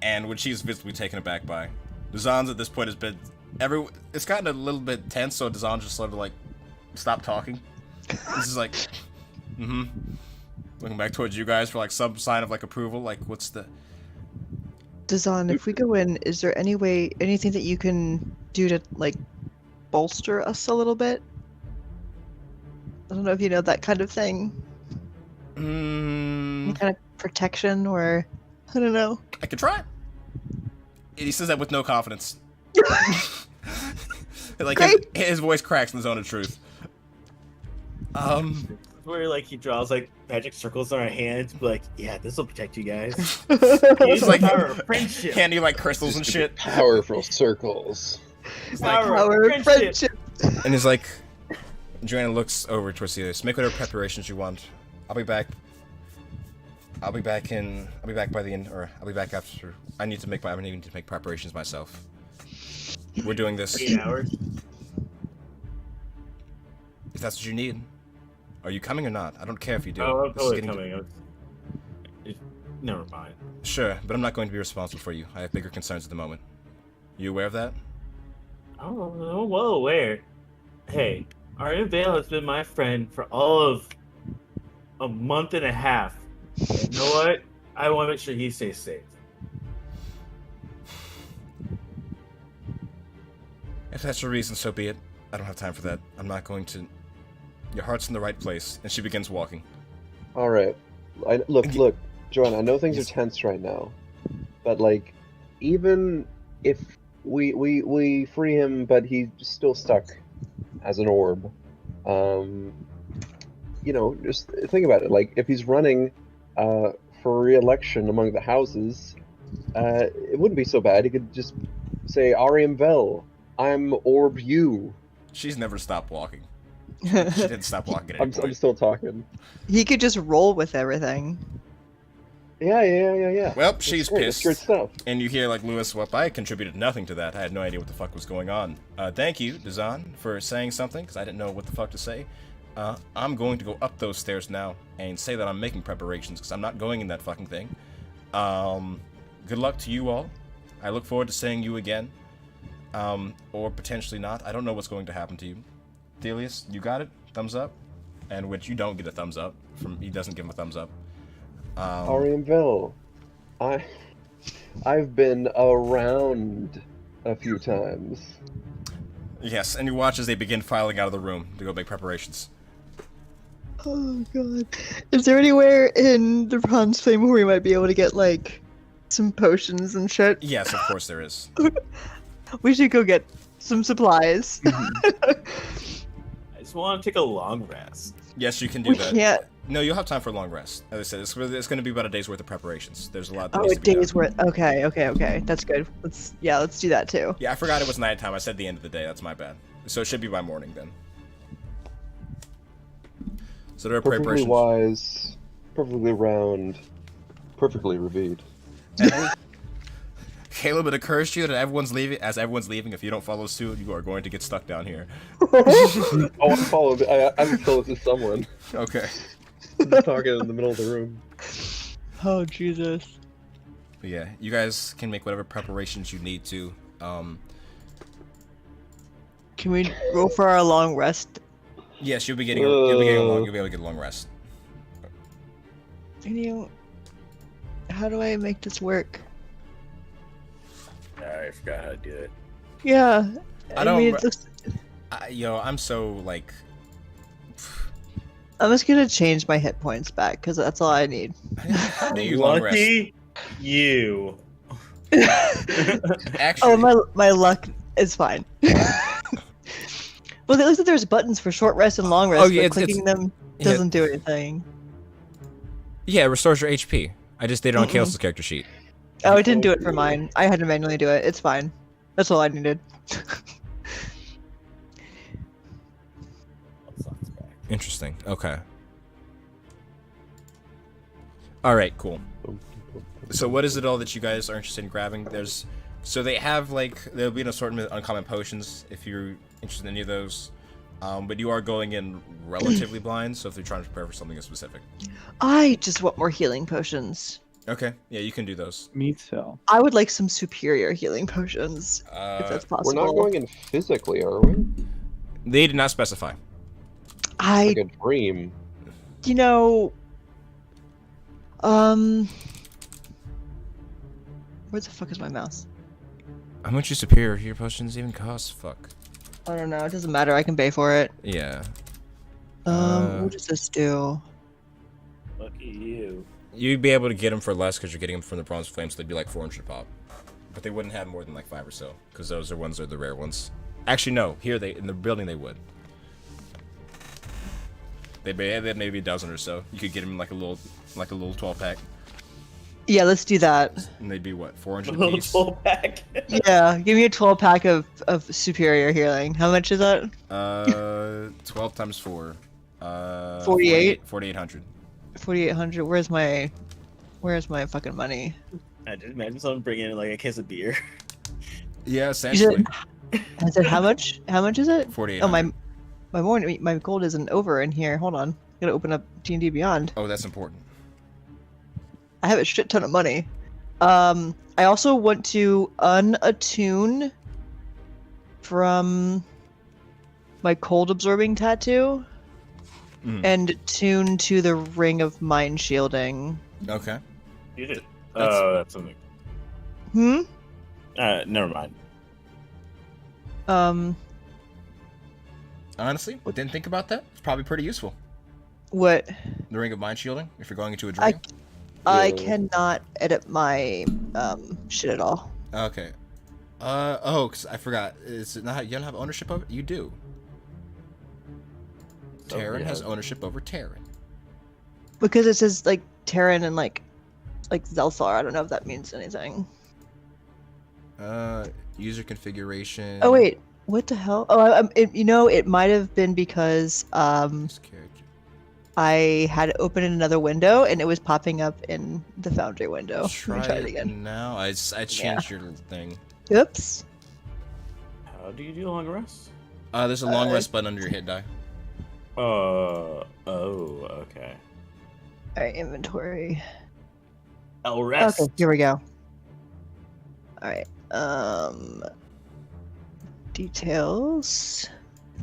And when she's visibly taken aback by, Dazan's at this point has been it's gotten a little bit tense. So Dazan just sort of like stop talking. This is like, looking back towards you guys for like some sign of like approval. Like, what's the? Dazan, if we go in, is there anything that you can do to, like, bolster us a little bit? I don't know if you know that kind of thing. Any kind of protection or, I don't know. I could try. And he says that with no confidence. Like Great. his voice cracks in the zone of truth. Where like he draws like magic circles on our hands, be like, yeah, this will protect you guys. Use It's the like power of friendship. candy like crystals and shit. Powerful circles. It's like, Power of friendship. and he's like, Joanna looks over towards Thelius. Make whatever preparations you want. I'll be back. I'll be back by the end, or I'll be back after. I need to make preparations myself. We're doing this. 8 hours. If that's what you need. Are you coming or not? I don't care if you do. Oh, I'm This is totally getting coming. Never mind. Sure, but I'm not going to be responsible for you. I have bigger concerns at the moment. You aware of that? Oh, I'm well aware. Hey, Arya Vale has been my friend for all of a month and a half. And you know what? I want to make sure he stays safe. If that's your reason, so be it. I don't have time for that. I'm not going to... Your heart's in the right place. And she begins walking. All right. Look, Joanna. I know things are tense right now, but like, even if we free him, but he's still stuck as an orb. You know, just think about it. Like, if he's running for re-election among the houses, it wouldn't be so bad. He could just say, "Ariam Vel, I'm Orb you." She's never stopped walking. She didn't stop walking at any I'm point. still talking. He could just roll with everything. Yeah. Well, That's she's great. That's pissed. great stuff. And you hear, like, Lewis, well, I contributed nothing to that. I had no idea what the fuck was going on. Thank you, Dazan, for saying something, because I didn't know what the fuck to say. I'm going to go up those stairs now and say that I'm making preparations, because I'm not going in that fucking thing. Good luck to you all. I look forward to seeing you again. Or potentially not. I don't know what's going to happen to you. Thelius, you got it? Thumbs up? And which you don't get a thumbs up. He doesn't give him a thumbs up. Ariam Vel, I've been around a few times. Yes, and you watch as they begin filing out of the room to go make preparations. Oh god. Is there anywhere in the Bronze Flame where we might be able to get, like, some potions and shit? Yes, of course there is. We should go get some supplies. I just want to take a long rest. Yes, you can do We that. can't No, you'll have time for a long rest. As I said, it's going to be about a day's worth of preparations. There's a lot that Oh, needs a to be done. day's worth. Okay. That's good. Let's do that too. Yeah, I forgot it was nighttime. I said the end of the day. That's my bad. So it should be by morning then. So there are Perfectly preparations. wise, perfectly round, perfectly reveed. Caleb, it occurs to you that everyone's leaving, if you don't follow suit, you are going to get stuck down here. Oh, I followed. I'm still to someone. Okay. I'm just talking in the middle of the room. Oh Jesus. But yeah, you guys can make whatever preparations you need to. Can we roll for our long rest? Yes, you'll be getting you'll be able to get a long rest. Can you? How do I make this work? I forgot how to do it. Yeah. I don't mean, re- it looks, I'm so like. I'm just gonna change my hit points back because that's all I need. How do you long rest? Lucky you. Actually, Oh, my luck is fine. Well, it looks like there's buttons for short rest and long rest, Oh, yeah, but clicking them yeah. doesn't do anything. yeah, it restores your HP. I just did it on Chaos' character sheet. Oh, it didn't do it for mine. I had to manually do it. It's fine. That's all I needed. Interesting. Okay. All right. Cool. So what is it all that you guys are interested in grabbing? So they have there'll be an assortment of uncommon potions if you're interested in any of those. But you are going in relatively blind, so if you're trying to prepare for something specific. I just want more healing potions. Okay. Yeah, you can do those. Me too. I would like some superior healing potions, if that's We're possible. not going in physically, are we? They did not specify. Like a dream. You know, where the fuck is my mouse? How much do superior healer potions even cost? Fuck. I don't know. It doesn't matter. I can pay for it. Yeah. What does this do? Lucky you. You'd be able to get them for less because you're getting them from the bronze flames. So they'd be like 400 pop, but they wouldn't have more than like 5 or so because those are the rare ones. Actually, no. Here in the building they would. They had maybe a dozen or so. You could get them like a little 12 pack, Yeah, let's do that. and they'd be what 400 Little apiece. 12 pack. Yeah, give me a 12 pack of superior healing. How much is that? 12 times 4. 48? 4,800. 4,800. Where's my fucking money? I just imagine someone bringing in like a case of beer. Yeah, You essentially. said, I said how much? How much is it? 4,800. Oh, my gold isn't over in here. Hold on. Gotta open up D&D Beyond. Oh, that's important. I have a shit ton of money. I also want to unattune from my cold absorbing tattoo Mm. and tune to the ring of mind shielding. Okay. You did. That's- Oh, that's something. Never mind. Honestly, didn't think about that. It's probably pretty useful. What? The ring of mind shielding, if you're going into a dream. I Yeah. cannot edit my shit at all. Okay. Cause I forgot. Is it not? You don't have ownership of it? You do. Terran has ownership over Terran. Because it says like Terran and like Zelsar. I don't know if that means anything. User configuration. Oh wait, what the hell? Oh, it might have been because This character. I had it open in another window and it was popping up in the Foundry window. Let me try it again. Now I changed your thing. Oops. How do you do long rest? There's a long rest button under your hit die. Oh, okay. All right, inventory. I'll rest. Okay, here we go. All right. Details.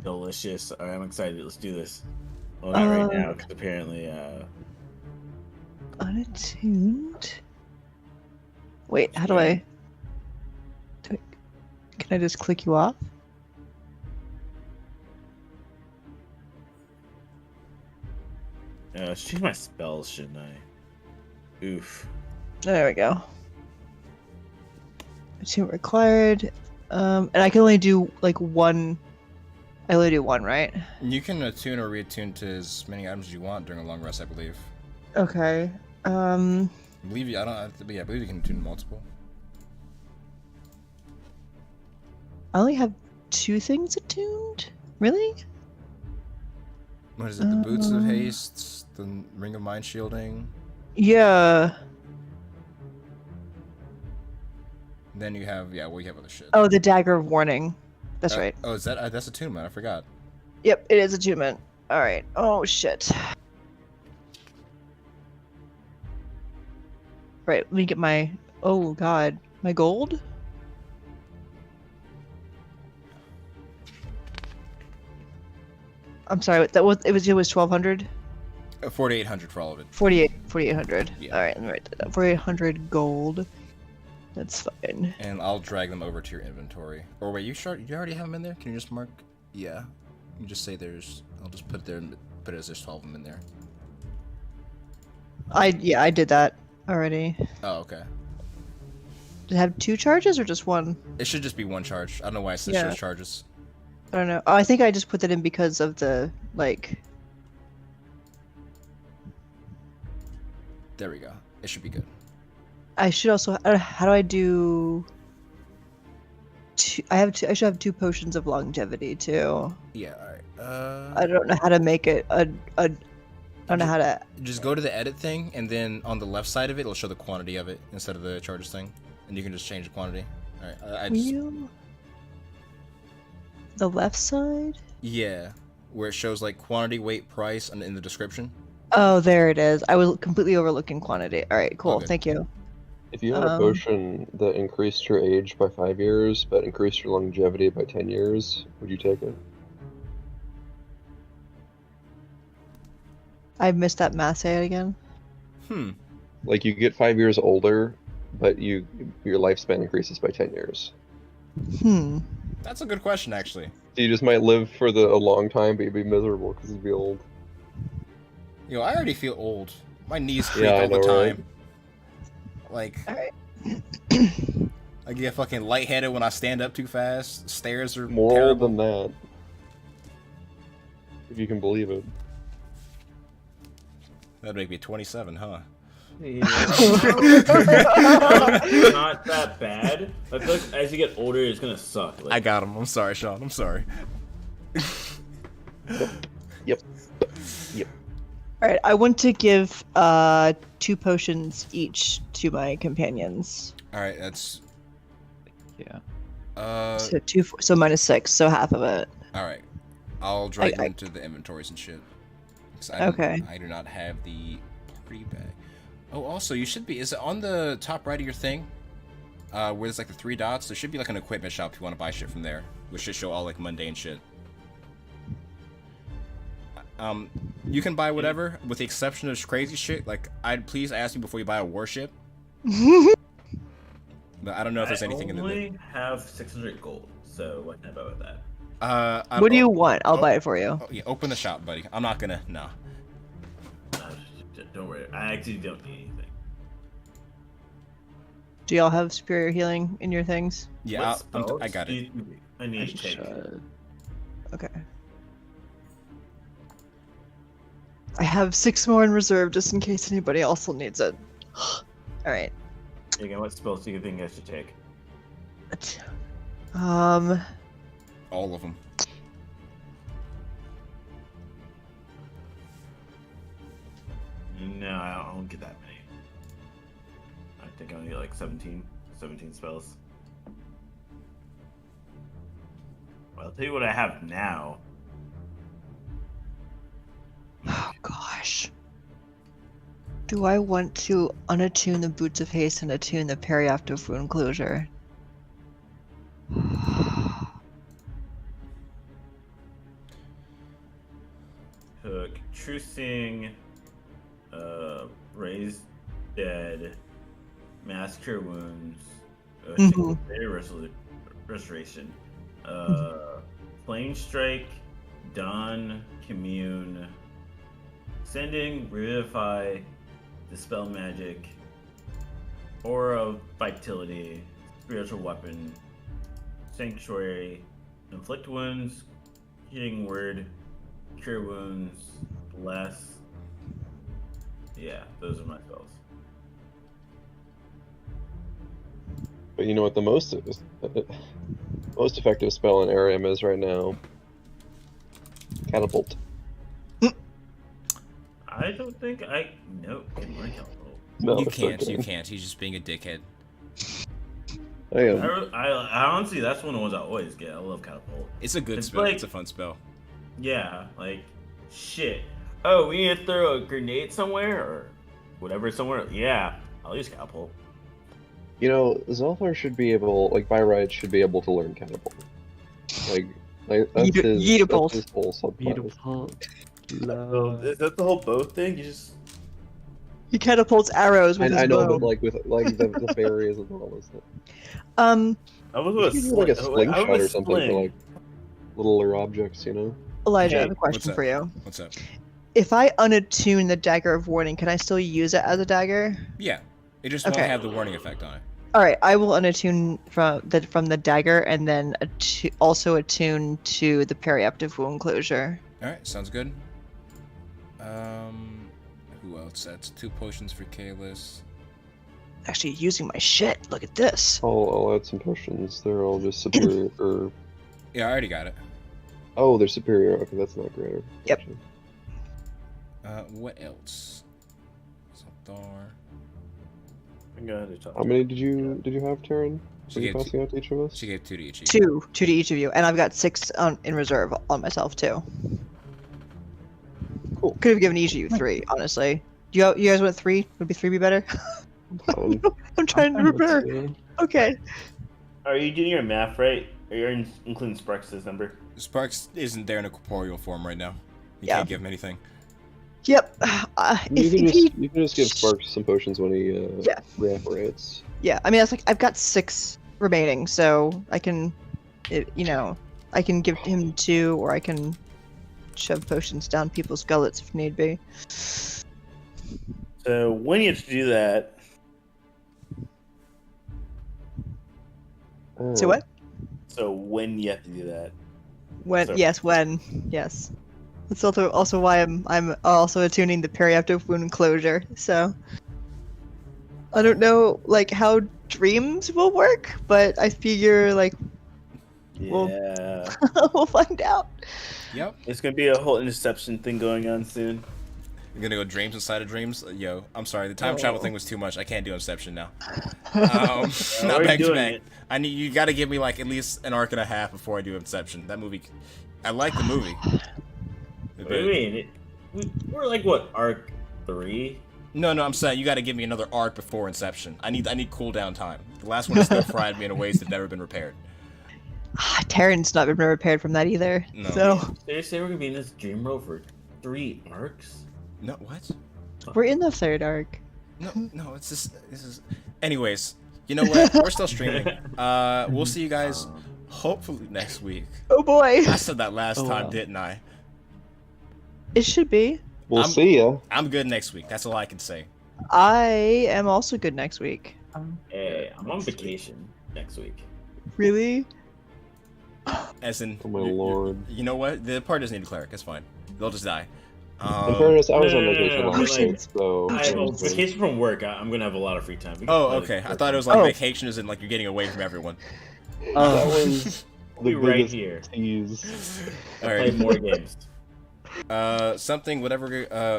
Delicious. All right, I'm excited. Let's do this. Well, not right now, because apparently, Unattuned. Wait, how do I? Can I just click you off? I should change my spells, shouldn't I? Oof. There we go. Attune required. And I can only do like one I only do one, right? You can attune or reattune to as many items as you want during a long rest, I believe. Okay. I believe you. I don't. Yeah, I believe you can attune multiple. I only have 2 things attuned? Really? What is it? The Boots of Um, Haste, the Ring of Mind Shielding. Yeah. Then you have we have other shit. Oh, the Dagger of Warning. That's right. Oh, is that that's attunement? I forgot. Yep, it is attunement. Alright. Oh, shit. Right, let me get my... Oh, God. My gold? I'm sorry, that was it was 1200? 4,800 for all of it. 4800. Yeah. Alright, let me write that down. 4800 gold. That's fine. And I'll drag them over to your inventory. Or wait, you already have them in there? Can you just mark? Yeah. You just say there's. I'll just put it there and put it as there's 12 of them in there. I did that already. Oh, okay. Did it have 2 charges or just 1? It should just be 1 charge. I don't know why it says Yeah. shows charges. I don't know. Oh, I think I just put that in because of the, like... There we go. It should be good. I should also... how do I do... I should have 2 potions of longevity, too. Yeah, alright. I don't know how to make it I don't know how to... Just go to the edit thing, and then on the left side of it, it'll show the quantity of it instead of the charges thing. And you can just change the quantity. Alright, I just... Wheel? The left side? Yeah. Where it shows, like, quantity, weight, price, and in the description. Oh, there it is. I was completely overlooking quantity. Alright, cool. Okay. Thank you. If you had a potion that increased your age by 5 years, but increased your longevity by 10 years, would you take it? I missed that math. Say it again. Like, you get 5 years older, but your lifespan increases by 10 years. That's a good question, actually. So you just might live for a long time, but you'd be miserable because you'd be old. Yo, I already feel old. My knees creak Yeah, I all the know, right? time. Like, Alright. I get fucking lightheaded when I stand up too fast. Stairs are More terrible. old than that. If you can believe it. That'd make me 27, huh? Yeah. Not that bad. I feel like as you get older, it's gonna suck. Like, I got him. I'm sorry, Sean. I'm sorry. Yep. Alright, I want to give 2 potions each to my companions. Alright, that's... Yeah. So so -6, so half of it. Alright. I'll drag them I- into the inventories and shit. 'Cause Okay. I do not have the party bag. Oh, also, you should be... Is it on the top right of your thing? Where there's like the 3 dots? There should be like an equipment shop if you want to buy shit from there. Which should show all like mundane shit. You can buy whatever, with the exception of crazy shit. Like, I'd please ask you before you buy a warship. But I don't know if there's anything in I the... only have 600 gold, so what can I buy with that? What do you want? I'll buy it for you. Oh, yeah, open the shop, buddy. I'm not gonna... No. Don't worry, I actually don't need anything. Do y'all have superior healing in your things? Yeah, What spells I got do it. I need to take. Okay. I have 6 more in reserve just in case anybody else needs it. Alright. Again, what spells do you think I should take? All of them. No, I don't get that many. I think I only get like 17 spells. Well, I'll tell you what I have now. Oh gosh. Do I want to unattune the Boots of Haste and attune the Periactive Wound Closure? Took Trucing, Raised Dead, Mass Cure Wounds, Mhm. Restoration, Flame Strike, Dawn, Commune, Sending, Revivify, Dispel Magic, Aura of Vitality, Spiritual Weapon, Sanctuary, Inflict Wounds, Healing word, cure wounds, bless. Yeah, those are my spells. But you know what the most effective spell in Arium is right now? Catapult. I don't think I can learn catapult. No, You it's so can't. You good. can't. He's just being a dickhead. I am. I honestly, that's one of the ones I always get. I love catapult. It's a good It's spell. like- It's a fun spell. Yeah, like shit. Oh, we need to throw a grenade somewhere or whatever somewhere. Yeah, I'll use catapult. You know, Zolthar should be able, like, by rights, should be able to learn catapult. Like that's Yeetapult. his whole subclass. Beautiful. So is that the whole bow thing? You just He catapults arrows with his I know, bow. but like with the berries and all this stuff. I was You with should do like a slingshot or something for sling. like littler objects, you know? Elijah, I Hey, have a question what's for you. What's up? If I unattune the Dagger of Warning, can I still use it as a dagger? Yeah, it just Okay. won't have the warning effect on it. All right, I will unattune from the dagger and then also attune to the periaptive wound closure. All right, sounds good. Who else? That's 2 potions for Kalis. Actually, using my shit. Look at this. I'll add some potions. They're all just superior. Or Yeah, I already got it. oh, they're superior. Okay, that's not greater. Yep. Gotcha. What else? Zolthar. I'm going to talk. How many did you have, Taryn? She Were you gave passing out to each of us? She gave 2 to each. of you. Two to each of you, and I've got 6 in reserve on myself too. Cool. Could have given each of you 3, honestly. You guys want 3? Would 3 be better? Fine. I'm trying to prepare. Yeah. Okay. Are you doing your math right? Or you're including Sparks' number? Sparks isn't there in a corporeal form right now. You Yeah. can't give him anything. Yep. You can just give Sparks some potions when he Yeah. reapparates. Yeah, I mean, that's like I've got 6 remaining, so I can, I can give him 2, or I can shove potions down people's gullets if need be. So when you have to do that, So what? so when you have to do that, When? So- Yes, when? Yes. That's also why I'm also attuning the periaptive wound closure. So I don't know like how dreams will work, but I figure like Well- yeah, we'll find out. Yep. there's gonna be a whole interception thing going on soon. You're gonna go dreams inside of dreams? Yo, I'm sorry. The time travel thing was too much. I can't do Inception now. Not we're back to doing back. it. I need you. Got to give me like at least an arc and a half before I do Inception. That movie, I like the movie. What do you mean? We're like what, arc 3? No, I'm saying you got to give me another arc before Inception. I need cooldown time. The last one has still fried me in ways that never been repaired. Terran's not been prepared from that either. No. So Seriously, we're gonna be in this dream world for 3 arcs? No, what? we're in the 3rd arc. No. It's just this is. Anyways, you know what? We're still streaming. We'll see you guys hopefully next week. Oh boy. I said that last Oh, time, wow. didn't I? It should be. We'll I'm- see ya. I'm good next week. That's all I can say. I am also good next week. Hey, I'm on vacation next week. Really? As in, Oh my lord. You know what? The party doesn't need a cleric. It's fine. They'll just die. In fairness, I was on no, vacation no, last no. week, so. I have a vacation from work. I'm gonna have a lot of free time. We can Oh, play okay. this I thought it was like Oh. vacation, as in like you're getting away from everyone. That was We'll the be right biggest here. tease. All Play right. more games. Something, whatever.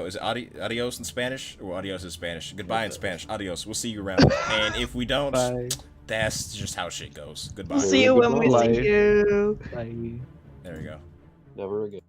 Is it adios in Spanish? Or adios in Spanish? Goodbye in Spanish. Adios. We'll see you around. And if we don't, Bye. that's just how shit goes. Goodbye. We'll see you when we Goodbye. see you. Bye. There we go. Never again.